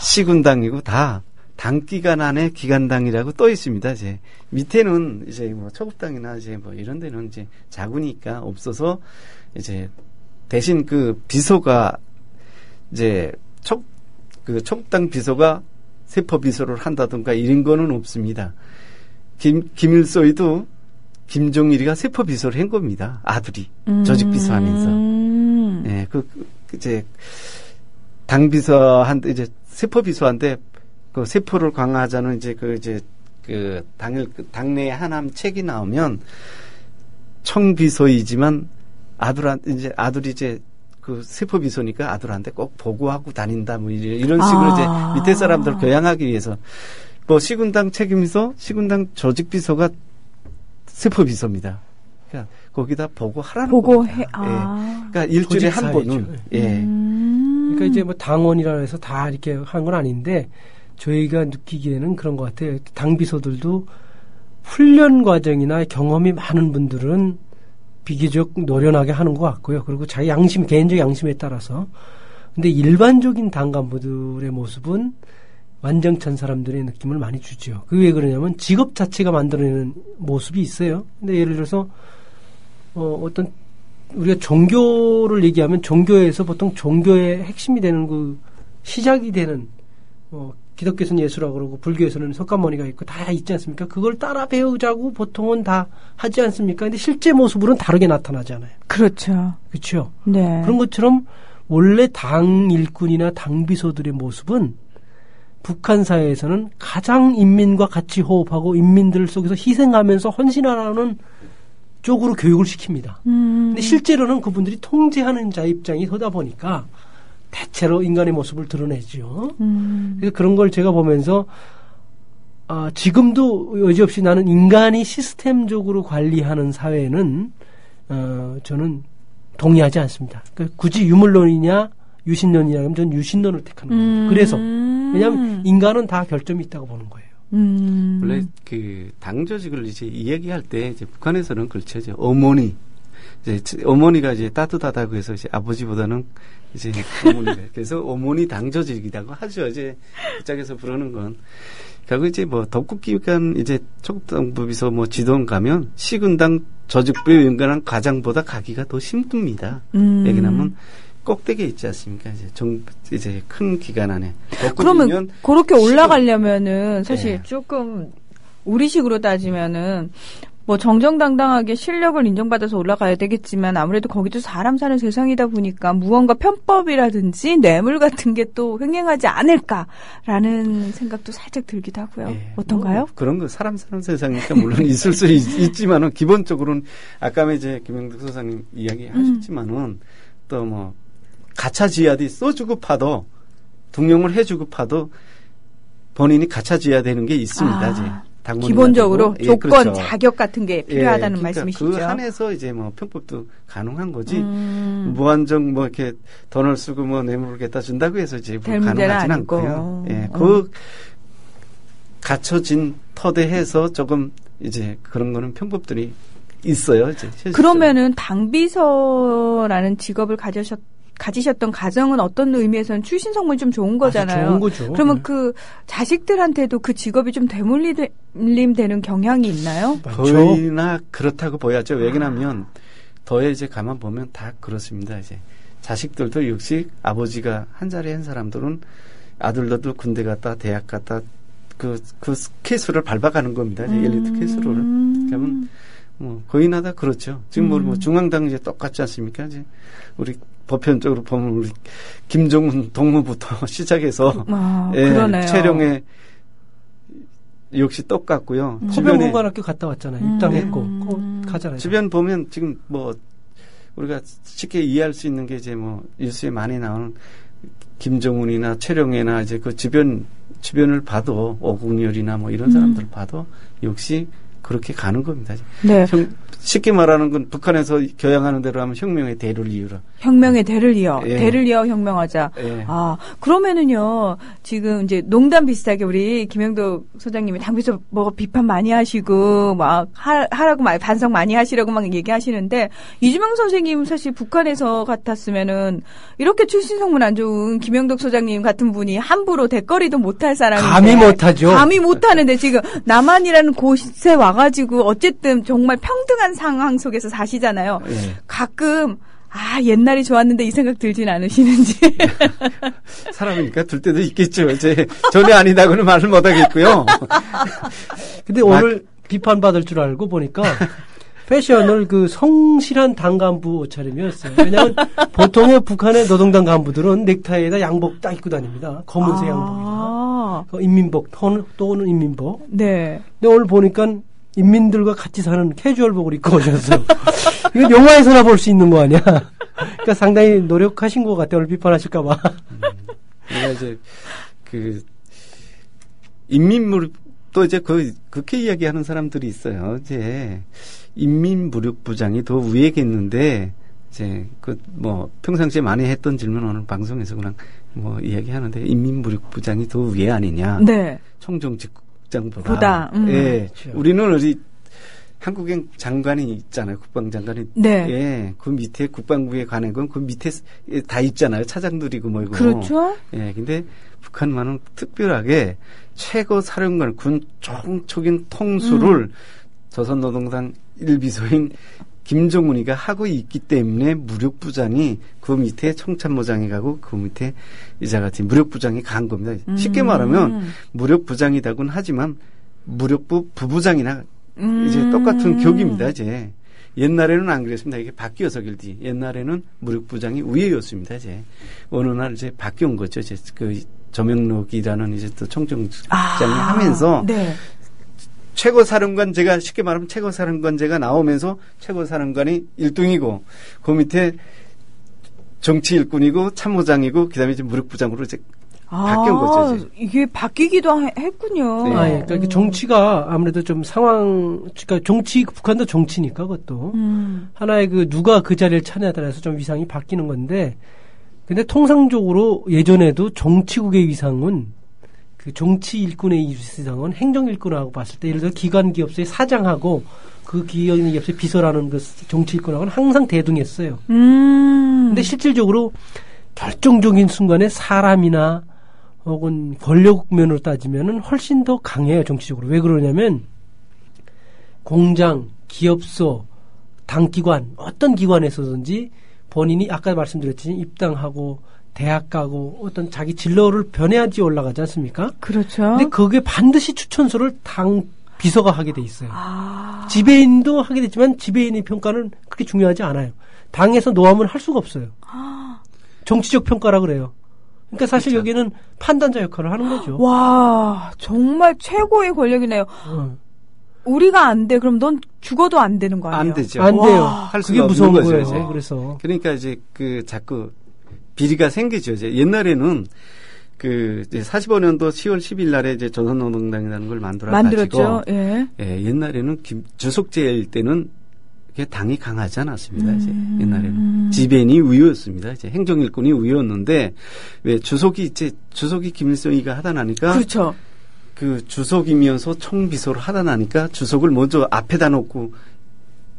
[SPEAKER 4] 시군당이고 다 당 기간 안에 기관당이라고 또 있습니다. 이제 밑에는 이제 뭐 초급당이나 이제 뭐 이런 데는 이제 작으니까 없어서 이제 대신 그 비서가 이제 초급당 비서가 세포 비서를 한다든가 이런 거는 없습니다. 김일소이도 김종일이가 세포 비서를 한 겁니다. 아들이 조직 비서하면서. 예, 이제 당 비서한테 이제 세포 비서한테 그 세포를 강화하자는 이제 당내 하남 책이 나오면 청비서이지만 아들이 이제 그 세포 비서니까 아들한테 꼭 보고하고 다닌다 뭐 이런 식으로 이제 밑에 사람들 교양하기 위해서 뭐 시군당 책임비서, 시군당 조직 비서가 세포 비서입니다. 그러니까 거기다 보고하라는
[SPEAKER 1] 보고해.
[SPEAKER 4] 겁니다. 예. 그러니까 일주일에 한 번은. 예.
[SPEAKER 2] 그러니까 이제 뭐 당원이라 해서 다 이렇게 하는 건 아닌데 저희가 느끼기에는 그런 것 같아요. 당비서들도 훈련 과정이나 경험이 많은 분들은 비교적 노련하게 하는 것 같고요. 그리고 자기 양심, 개인적 양심에 따라서. 근데 일반적인 당 간부들의 모습은 완정찬 사람들의 느낌을 많이 주죠. 그게 왜 그러냐면 직업 자체가 만들어내는 모습이 있어요. 근데 예를 들어서 어떤 우리가 종교를 얘기하면 종교에서 보통 종교의 핵심이 되는 그 시작이 되는 기독교에서는 예수라고 그러고 불교에서는 석가모니가 있고 다 있지 않습니까? 그걸 따라 배우자고 보통은 다 하지 않습니까? 근데 실제 모습으로는 다르게 나타나잖아요.
[SPEAKER 1] 그렇죠.
[SPEAKER 2] 그렇죠.
[SPEAKER 1] 네.
[SPEAKER 2] 그런 것처럼 원래 당 일꾼이나 당 비서들의 모습은 북한 사회에서는 가장 인민과 같이 호흡하고 인민들 속에서 희생하면서 헌신하라는 쪽으로 교육을 시킵니다. 근데 실제로는 그분들이 통제하는 자 입장이 서다 보니까 대체로 인간의 모습을 드러내죠. 그래서 그런 걸 제가 보면서 지금도 여지없이 나는 인간이 시스템적으로 관리하는 사회는 저는 동의하지 않습니다. 그러니까 굳이 유물론이냐 유신론이냐 하면 저는 유신론을 택하는 겁니다. 그래서 왜냐하면 인간은 다 결점이 있다고 보는 거예요.
[SPEAKER 4] 원래 그 당 조직을 이제 이야기할 때 이제 북한에서는 그렇죠. 이제 어머니 이제 어머니가 이제 따뜻하다고 해서 이제 아버지보다는 이제 어머니가 그래서 어머니 당 조직이라고 하죠. 이제 그쪽에서 부르는 건 결국 이제 뭐 덕국기관 이제 초급당부비서 뭐 지도원 가면 시군당 조직부에 연관한 과장보다 가기가 더 힘듭니다. 왜냐하면 꼭대기에 있지 않습니까? 이제 큰 기간 안에.
[SPEAKER 1] 그러면 그렇게 올라가려면은 사실 조금 우리식으로 따지면은 뭐 정정당당하게 실력을 인정받아서 올라가야 되겠지만 아무래도 거기도 사람 사는 세상이다 보니까 무언가 편법이라든지 뇌물 같은 게 또 횡행하지 않을까라는 생각도 살짝 들기도 하고요.
[SPEAKER 4] 네,
[SPEAKER 1] 어떤가요?
[SPEAKER 4] 뭐 그런 거 사람 사는 세상이니까 물론 있을 수 있지만은 기본적으로는 아까 이제 김영덕 소장님 이야기하셨지만은 또 뭐 가차 지하디 써주고 파도 등용을 해주고 파도 본인이 가차 지어야 되는 게 있습니다. 이제.
[SPEAKER 1] 기본적으로 조건,
[SPEAKER 4] 그렇죠.
[SPEAKER 1] 자격 같은 게 필요하다는
[SPEAKER 4] 그러니까
[SPEAKER 1] 말씀이시죠.
[SPEAKER 4] 그 한에서 이제 뭐 편법도 가능한 거지. 무한정 뭐 이렇게 돈을 쓰고 뭐 뇌물을 갖다 준다고 해서 이제 뭐 가능하진 않고요. 그 갖춰진 터대해서 조금 이제 그런 거는 편법들이 있어요. 이제 실질적으로.
[SPEAKER 1] 그러면은 당비서라는 직업을 가지셨던 가정은 어떤 의미에서는 출신 성분이 좀 좋은 거잖아요.
[SPEAKER 2] 좋은 거죠.
[SPEAKER 1] 그러면 그 자식들한테도 그 직업이 좀 대물림되는 경향이 있나요?
[SPEAKER 4] 거의나 그렇다고 보야죠. 왜냐하면 더해 이제 가만 보면 다 그렇습니다. 이제 자식들도 역시 아버지가 한 자리에 한 사람들은 아들들도 군대 갔다 대학 갔다 그 케이스를 밟아가는 겁니다. 이제 엘리트 케이스를. 그러면 뭐 거의나 다 그렇죠. 지금 뭐 중앙당 이제 똑같지 않습니까? 이제 우리 보편적으로 보면 우리 김정은 동무부터 시작해서 최룡에 역시 똑같고요.
[SPEAKER 2] 허병공관학교 갔다 왔잖아요. 입당했고 가잖아요.
[SPEAKER 4] 주변 보면 지금 뭐 우리가 쉽게 이해할 수 있는 게 이제 뭐 뉴스에 많이 나오는 김정은이나 최룡해나 이제 그 주변을 봐도 오국열이나 뭐 이런 사람들 봐도 역시 그렇게 가는 겁니다.
[SPEAKER 1] 네.
[SPEAKER 4] 쉽게 말하는 건 북한에서 교양하는 대로 하면 혁명의 대를 이유라.
[SPEAKER 1] 혁명의 대를 이어.
[SPEAKER 4] 예.
[SPEAKER 1] 대를 이어 혁명하자.
[SPEAKER 4] 예.
[SPEAKER 1] 그러면은요, 지금 이제 농담 비슷하게 우리 김영덕 소장님이 당비서 뭐 비판 많이 하시고, 막 하라고 막 반성 많이 하시라고 막 얘기하시는데, 이주명 선생님 사실 북한에서 같았으면은, 이렇게 출신 성분 안 좋은 김영덕 소장님 같은 분이 함부로 대거리도 못할 사람인데.
[SPEAKER 2] 감히 못하죠.
[SPEAKER 1] 감히 못하는데 지금 남한이라는 곳에 와가지고 어쨌든 정말 평등한 상황 속에서 사시잖아요.
[SPEAKER 4] 예.
[SPEAKER 1] 가끔 옛날이 좋았는데 이 생각 들진 않으시는지.
[SPEAKER 4] 사람이니까 들 때도 있겠죠. 이제 전혀 아니다고는 말을 못 하겠고요.
[SPEAKER 2] 근데 오늘 비판받을 줄 알고 보니까 패션을 그 성실한 당 간부 옷차림이었어요. 왜냐하면 보통의 북한의 노동당 간부들은 넥타이에다 양복 딱 입고 다닙니다. 검은색 양복이나 인민복 또는 인민복.
[SPEAKER 1] 네.
[SPEAKER 2] 근데 오늘 보니까 인민들과 같이 사는 캐주얼복을 입고 오셨어요. 이건 영화에서나 볼 수 있는 거 아니야? 그러니까 상당히 노력하신 것 같아요. 오늘 비판하실까봐.
[SPEAKER 4] 내가 이제 그 인민물 또 이제 그렇게 이야기하는 사람들이 있어요. 이제 인민무력부장이 더 위에겠는데 이제 평상시에 많이 했던 질문 오늘 방송에서 그냥 이야기하는데 인민무력부장이 더 위에 아니냐.
[SPEAKER 1] 네.
[SPEAKER 4] 총정직국장보다. 예. 그렇죠. 우리는 어디 한국엔 장관이 있잖아요. 국방장관이.
[SPEAKER 1] 네.
[SPEAKER 4] 예. 그 밑에 국방부에 관한 건 그 밑에 다 있잖아요. 차장들이고 이거.
[SPEAKER 1] 그렇죠.
[SPEAKER 4] 예. 근데 북한만은 특별하게 최고 사령관 군 총적인 통수를 조선노동당 1비서인 김정은이가 하고 있기 때문에 무력부장이 그 밑에 총참모장이 가고 그 밑에 이자같이 무력부장이 간 겁니다. 쉽게 말하면 무력부장이라고는 하지만 무력부 부부장이나 이제 똑같은 격입니다. 이제 옛날에는 안 그랬습니다. 이게 바뀌어서 그렇지. 옛날에는 무력부장이 위에였습니다. 이제 어느 날 이제 바뀌온 거죠. 이제 그 조명록이라는 이제 또 총정장이 하면서
[SPEAKER 1] 네.
[SPEAKER 4] 최고사령관제가 쉽게 말하면 최고사령관제가 나오면서 최고사령관이 1등이고 그 밑에 정치 일꾼이고 참모장이고 그다음에 이제 무력부장으로 이제 바뀐 거죠. 이제.
[SPEAKER 1] 이게 바뀌기도 했군요.
[SPEAKER 2] 네. 그러니까 정치가 아무래도 좀 그러니까 북한도 정치니까 그것도 하나의 누가 그 자리를 차냐에 따라서 좀 위상이 바뀌는 건데, 근데 통상적으로 예전에도 정치국의 위상은 그 정치 일꾼의 위상은 행정 일꾼하고 봤을 때 예를 들어 기관 기업소의 사장하고 그 기관 기업소의 비서라는 그 정치 일꾼하고는 항상 대등했어요. 근데 실질적으로 결정적인 순간에 사람이나 혹은 권력 면으로 따지면은 훨씬 더 강해요, 정치적으로. 왜 그러냐면 공장, 기업소, 당기관 어떤 기관에서든지 본인이 아까 말씀드렸지만 입당하고 대학 가고 어떤 자기 진로를 변해야지 올라가지 않습니까?
[SPEAKER 1] 그렇죠.
[SPEAKER 2] 근데 그게 반드시 추천서를 당 비서가 하게 돼 있어요. 지배인도 하게 되지만 지배인의 평가는 그렇게 중요하지 않아요. 당에서 노하면 할 수가 없어요. 정치적 평가라 그래요. 그러니까 사실 그렇죠. 여기는 판단자 역할을 하는 거죠.
[SPEAKER 1] 와, 정말 최고의 권력이네요. 우리가 안 돼. 그럼 넌 죽어도 안 되는 거 아니에요?
[SPEAKER 4] 안 되죠.
[SPEAKER 2] 안 돼요.
[SPEAKER 4] 할
[SPEAKER 2] 그게 무서운 거예요. 이제. 그래서
[SPEAKER 4] 그러니까 이제 자꾸 비리가 생기죠. 이제 옛날에는 이제 45년도 10월 10일 날에 이제 조선노동당이라는 걸 만들었죠.
[SPEAKER 1] 예.
[SPEAKER 4] 옛날에는 주석제일 때는 그게 당이 강하지 않았습니다. 이제 옛날에는 지배인이 위였습니다. 이제 행정일꾼이 위였는데 왜 주석이 김일성이가 하다 나니까
[SPEAKER 1] 그렇죠.
[SPEAKER 4] 그 주석이면서 총비서를 하다 나니까 주석을 먼저 앞에다 놓고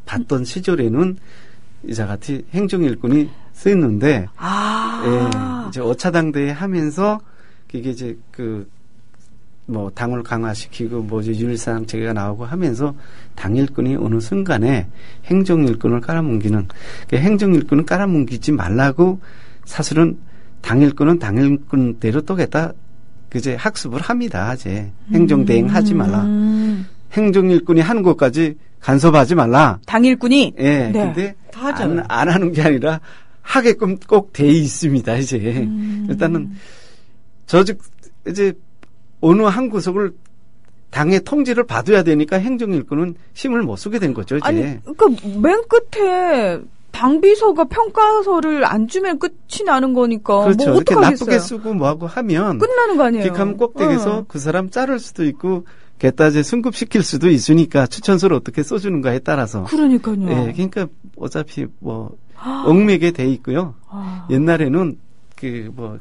[SPEAKER 4] 봤던 시절에는 이자같이 행정일꾼이 쓰였는데 이제 5차 당대회 하면서 이게 이제 당을 강화시키고 윤리사항 체계가 나오고 하면서 당일꾼이 어느 순간에 행정일꾼을 깔아뭉기는, 행정일꾼은 깔아뭉기지 말라고 사실은 당일꾼은 당일꾼대로 또 갖다 이제 학습을 합니다. 이제 행정대행 하지 말라. 행정일꾼이 하는 것까지 간섭하지 말라.
[SPEAKER 1] 당일꾼이?
[SPEAKER 4] 예. 네. 근데 안 하는 게 아니라 하게끔 꼭 돼 있습니다. 이제 일단은 이제 어느 한 구석을 당의 통제를 받아야 되니까 행정일꾼은 힘을 못 쓰게 된 거죠. 이제.
[SPEAKER 1] 아니, 그러니까 맨 끝에 당비서가 평가서를 안 주면 끝이 나는 거니까.
[SPEAKER 4] 그렇죠.
[SPEAKER 1] 뭐
[SPEAKER 4] 이렇게
[SPEAKER 1] 어떡하겠어요.
[SPEAKER 4] 나쁘게 쓰고 뭐하고 하면
[SPEAKER 1] 끝나는 거 아니에요.
[SPEAKER 4] 킥하면 꼭대기에서 그 사람 자를 수도 있고 게다지 승급시킬 수도 있으니까 추천서를 어떻게 써주는가에 따라서.
[SPEAKER 1] 그러니까요.
[SPEAKER 4] 예, 그러니까 어차피 얽매게 돼 있고요. 옛날에는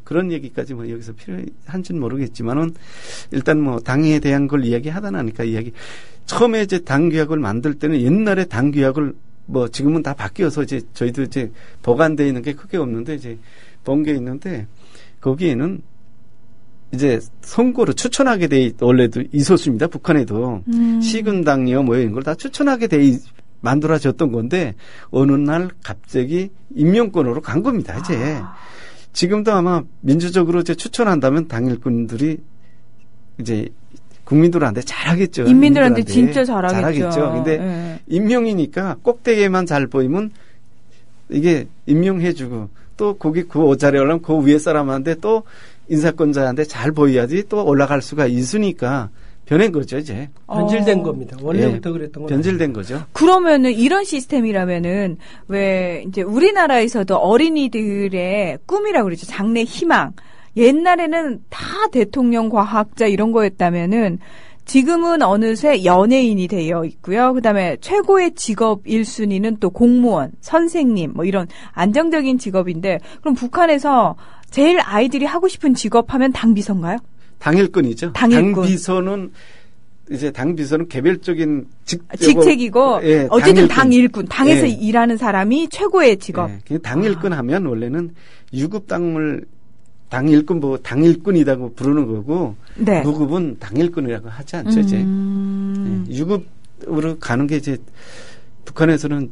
[SPEAKER 4] 그런 얘기까지 여기서 필요한지는 모르겠지만은 일단 당에 대한 걸 이야기하다 나니까 처음에 이제 당규약을 만들 때는 옛날에 당규약을 지금은 다 바뀌어서 이제 저희도 이제 보관되어 있는 게 크게 없는데 이제 본 게 있는데 거기에는 이제 선거를 추천하게 원래도 있었습니다. 북한에도 시군당이요 이런 걸 다 추천하게 만들어졌던 건데 어느 날 갑자기 임명권으로 간 겁니다. 이제. 지금도 아마 민주적으로 이제 추천한다면 당일꾼들이 이제 국민들한테 잘하겠죠.
[SPEAKER 1] 인민들한테 진짜 잘하겠죠.
[SPEAKER 4] 근데 임명이니까 꼭대기에만 잘 보이면 이게 임명해주고 또 거기 그 자리에 올라면 그 위에 사람한테 또 인사권자한테 잘 보여야지 또 올라갈 수가 있으니까 변한 거죠, 이제.
[SPEAKER 2] 변질된 겁니다. 원래부터 그랬던 거죠.
[SPEAKER 4] 변질된 거죠.
[SPEAKER 1] 그러면은 이런 시스템이라면은 왜 이제 우리나라에서도 어린이들의 꿈이라고 그러죠. 장래 희망. 옛날에는 다 대통령, 과학자 이런 거였다면은 지금은 어느새 연예인이 되어 있고요. 그다음에 최고의 직업 1순위는 또 공무원, 선생님 뭐 이런 안정적인 직업인데 그럼 북한에서 제일 아이들이 하고 싶은 직업 하면 당비서인가요?
[SPEAKER 4] 당일꾼이죠. 당비서는 개별적인
[SPEAKER 1] 직책이고
[SPEAKER 4] 예,
[SPEAKER 1] 어쨌든 당일꾼, 당에서 예. 일하는 사람이 최고의 직업.
[SPEAKER 4] 예, 당일꾼 하면 원래는 유급 당일꾼 당일꾼이라고 부르는 거고
[SPEAKER 1] 네.
[SPEAKER 4] 무급은 당일꾼이라고 하지 않죠. 이제 예, 유급으로 가는 게 이제 북한에서는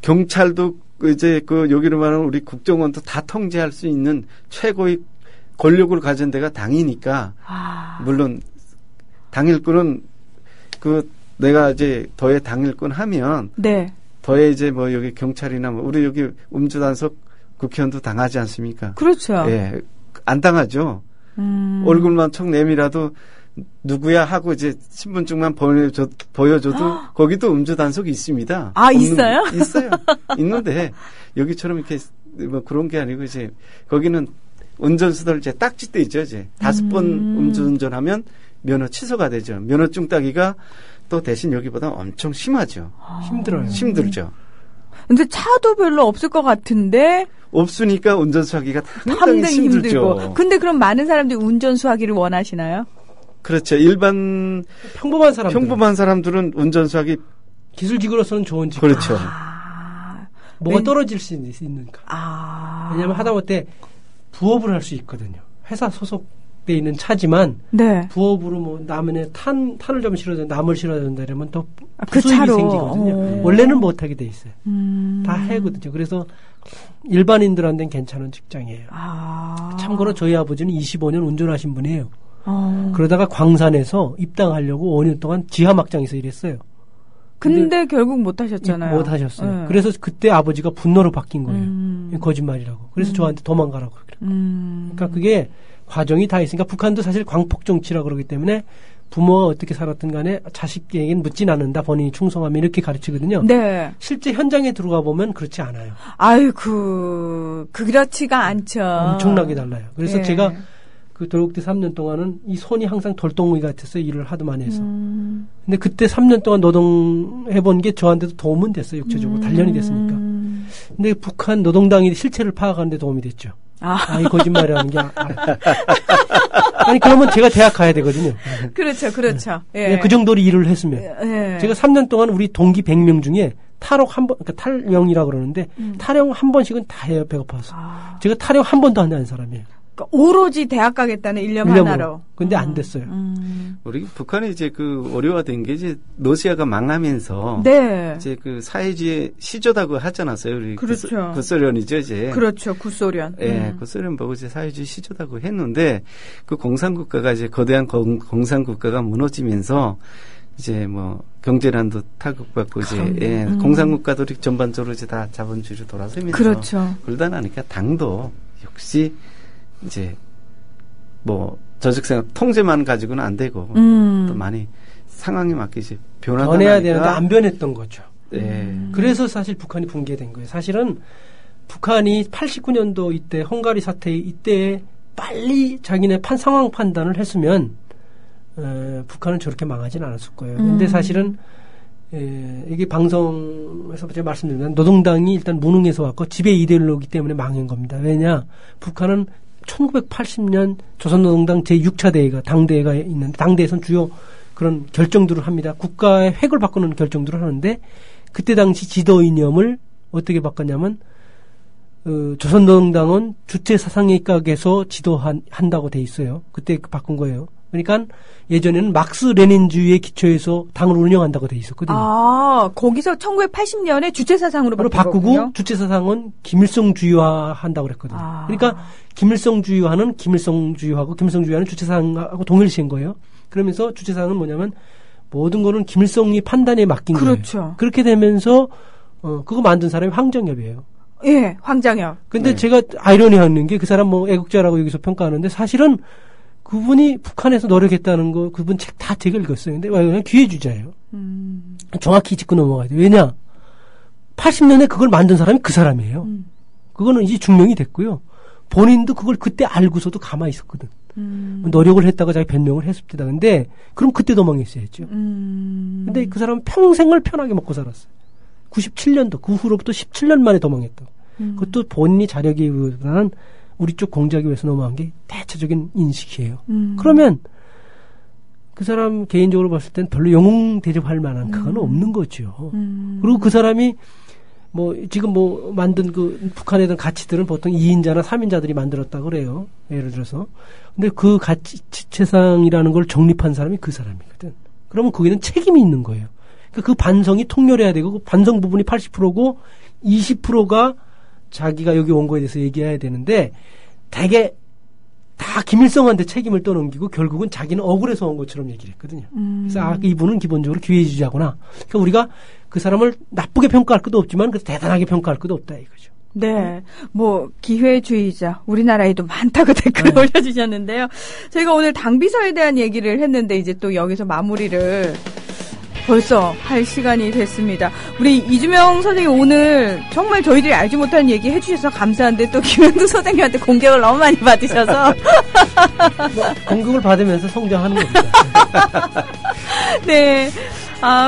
[SPEAKER 4] 경찰도 이제 여기로 말하는 우리 국정원도 다 통제할 수 있는 최고의 권력을 가진 데가 당이니까 물론 당일꾼은 내가 이제 더해 당일꾼 하면
[SPEAKER 1] 네.
[SPEAKER 4] 더해 이제 여기 경찰이나 우리 여기 음주단속 국회의원도 당하지 않습니까?
[SPEAKER 1] 그렇죠.
[SPEAKER 4] 예, 안 당하죠. 얼굴만 척 내밀어도 누구야 하고 이제 신분증만 보여줘도 거기도 음주단속이 있습니다.
[SPEAKER 1] 있어요?
[SPEAKER 4] 있어요. 있는데 여기처럼 이렇게 그런 게 아니고 이제 거기는 운전수들 이제 딱지대 있죠. 이제 5번 음주운전하면 면허 취소가 되죠. 면허증 따기가 또 대신 여기보다 엄청 심하죠.
[SPEAKER 2] 힘들어요.
[SPEAKER 4] 힘들죠.
[SPEAKER 1] 근데 차도 별로 없을 것 같은데
[SPEAKER 4] 없으니까 운전수하기가 상당히 힘들죠.
[SPEAKER 1] 힘들고. 근데 그럼 많은 사람들이 운전수하기를 원하시나요?
[SPEAKER 4] 그렇죠. 일반 평범한 사람들은 운전수하기
[SPEAKER 2] 기술직으로서는 좋은 직업.
[SPEAKER 4] 그렇죠.
[SPEAKER 2] 뭐가 떨어질 수 있으니까. 왜냐하면 하다못해 부업을 할 수 있거든요. 회사 소속돼 있는 차지만
[SPEAKER 1] 네.
[SPEAKER 2] 부업으로 남의 탄을 좀 실어야 된다, 나무를 실어야 된다 이러면 또
[SPEAKER 1] 그
[SPEAKER 2] 수입이
[SPEAKER 1] 차로
[SPEAKER 2] 생기거든요. 원래는 못하게 돼 있어요. 다 해거든요. 그래서 일반인들한테는 괜찮은 직장이에요. 참고로 저희 아버지는 25년 운전하신 분이에요. 그러다가 광산에서 입당하려고 5년 동안 지하막장에서 일했어요.
[SPEAKER 1] 근데 결국 못 하셨잖아요.
[SPEAKER 2] 못 하셨어요. 그래서 그때 아버지가 분노로 바뀐 거예요. 거짓말이라고. 그래서 저한테 도망가라고. 그러니까 그게 과정이 다 있으니까 북한도 사실 광폭 정치라고 그러기 때문에 부모가 어떻게 살았든 간에 자식에게는 묻진 않는다. 본인이 충성하면 이렇게 가르치거든요.
[SPEAKER 1] 네.
[SPEAKER 2] 실제 현장에 들어가 보면 그렇지 않아요.
[SPEAKER 1] 그렇지가 않죠.
[SPEAKER 2] 엄청나게 달라요. 그래서
[SPEAKER 1] 네.
[SPEAKER 2] 제가 도육대 3년 동안은 이 손이 항상 돌덩이 같았어요. 일을 하도 많이 해서. 근데 그때 3년 동안 노동해본 게 저한테도 도움은 됐어요. 육체적으로. 단련이 됐으니까. 근데 북한 노동당이 실체를 파악하는 데 도움이 됐죠. 이 거짓말이라는 게. 아니, 그러면 제가 대학 가야 되거든요.
[SPEAKER 1] 그렇죠.
[SPEAKER 2] 예. 그 정도로 일을 했으면. 예. 제가 3년 동안 우리 동기 100명 중에 탈옥 한 번, 그러니까 탈영이라고 그러는데, 탈영 한 번씩은 다 해요, 배고파서. 제가 탈영 한 번도 안 한 사람이에요.
[SPEAKER 1] 그러니까 오로지 대학 가겠다는 일념 하나로.
[SPEAKER 2] 근데 안 됐어요.
[SPEAKER 4] 우리 북한이 이제 어려워된 게 이제 러시아가 망하면서.
[SPEAKER 1] 네.
[SPEAKER 4] 이제 사회주의 시조다고 하지 않았어요. 우리
[SPEAKER 1] 그렇죠.
[SPEAKER 4] 구소련이죠, 이제.
[SPEAKER 1] 그렇죠. 구소련.
[SPEAKER 4] 예, 구소련 보고 이제 사회주의 시조다고 했는데 공산국가가 이제 거대한 공산국가가 무너지면서 이제 경제난도 타격받고 이제 공산국가들이 전반적으로 이제 다 자본주의로 돌아서면서.
[SPEAKER 1] 그렇죠.
[SPEAKER 4] 그러다 나니까 당도 역시 이제 저직생 통제만 가지고는 안 되고 또 많이 상황에 맞게 이제
[SPEAKER 2] 변해야 되는데 안 변했던 거죠.
[SPEAKER 4] 네.
[SPEAKER 2] 그래서 사실 북한이 붕괴된 거예요. 사실은 북한이 89년도 이때 헝가리 사태 이때에 빨리 자기네 상황 판단을 했으면 북한은 저렇게 망하진 않았을 거예요. 근데 사실은 이게 방송에서 제가 말씀드리면 노동당이 일단 무능해서 왔고 지배 이데올로기 때문에 망한 겁니다. 왜냐? 북한은 1980년 조선노동당 제6차 대회가 당대회가 있는데 당대에선 주요 그런 결정들을 합니다. 국가의 획을 바꾸는 결정들을 하는데 그때 당시 지도 이념을 어떻게 바꿨냐면 조선노동당은 주체사상의각에서 지도한다고 돼 있어요. 그때 바꾼 거예요. 그러니까 예전에는 막스 레닌주의의 기초에서 당을 운영한다고 돼 있었거든요.
[SPEAKER 1] 거기서 1980년에 주체사상으로
[SPEAKER 2] 바꾸고
[SPEAKER 1] 거군요?
[SPEAKER 2] 주체사상은 김일성주의화 한다고 그랬거든요. 그러니까 김일성주의화는 김일성주의하고 김일성주의화는 주체사상하고 동일시한 거예요. 그러면서 주체사상은 뭐냐면 모든 거는 김일성이 판단에 맡긴
[SPEAKER 1] 그렇죠.
[SPEAKER 2] 거예요. 그렇게 되면서 그거 만든 사람이 황정엽이에요.
[SPEAKER 1] 예, 황정엽.
[SPEAKER 2] 근데 제가 아이러니한 게 그 사람 애국자라고 여기서 평가하는데 사실은 그분이 북한에서 노력했다는 거, 그분 책 다 제가 읽었어요. 근데 그냥 기회주자예요. 정확히 짚고 넘어가야 돼요. 왜냐? 80년에 그걸 만든 사람이 그 사람이에요. 그거는 이제 증명이 됐고요. 본인도 그걸 그때 알고서도 가만히 있었거든. 노력을 했다가 자기 변명을 했습니다. 근데 그럼 그때 도망했어야죠. 근데 그 사람은 평생을 편하게 먹고 살았어요. 97년도 그 후로부터 17년 만에 도망했다고. 그것도 본인이 자력이보다는 우리 쪽 공작이 위해서 넘어간 게 대체적인 인식이에요. 그러면 그 사람 개인적으로 봤을 땐 별로 영웅 대접할 만한 그건 없는 거죠. 그리고 그 사람이 뭐 지금 뭐 만든 그 북한에 대한 가치들은 보통 2인자나 3인자들이 만들었다 그래요. 예를 들어서. 근데 그 가치체상이라는 걸 정립한 사람이 그 사람이거든. 그러면 거기는 책임이 있는 거예요. 그러니까 그 반성이 통렬해야 되고 그 반성 부분이 80%고 20%가 자기가 여기 온 거에 대해서 얘기해야 되는데 되게 다 김일성한테 책임을 떠넘기고 결국은 자기는 억울해서 온 것처럼 얘기를 했거든요. 그래서 이분은 기본적으로 기회주의자구나. 그러니까 우리가 그 사람을 나쁘게 평가할 것도 없지만 대단하게 평가할 것도 없다 이거죠.
[SPEAKER 1] 네, 뭐 기회주의자 우리나라에도 많다고 댓글 올려주셨는데요. 저희가 오늘 당비서에 대한 얘기를 했는데 이제 또 여기서 마무리를 벌써 할 시간이 됐습니다. 우리 이주명 선생님 오늘 정말 저희들이 알지 못하는 얘기 해주셔서 감사한데 또 김영두 선생님한테 공격을 너무 많이 받으셔서
[SPEAKER 2] 뭐, 공격을 받으면서 성장하는 겁니다.
[SPEAKER 1] 네.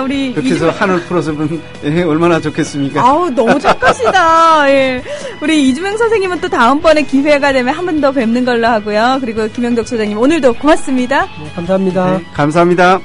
[SPEAKER 1] 우리
[SPEAKER 4] 그렇게 해서 한을 풀어서면 얼마나 좋겠습니까?
[SPEAKER 1] 아우 너무 착하시다. 예. 우리 이주명 선생님은 또 다음번에 기회가 되면 한 번 더 뵙는 걸로 하고요. 그리고 김영덕 소장님 오늘도 고맙습니다.
[SPEAKER 2] 네, 감사합니다.
[SPEAKER 4] 네, 감사합니다.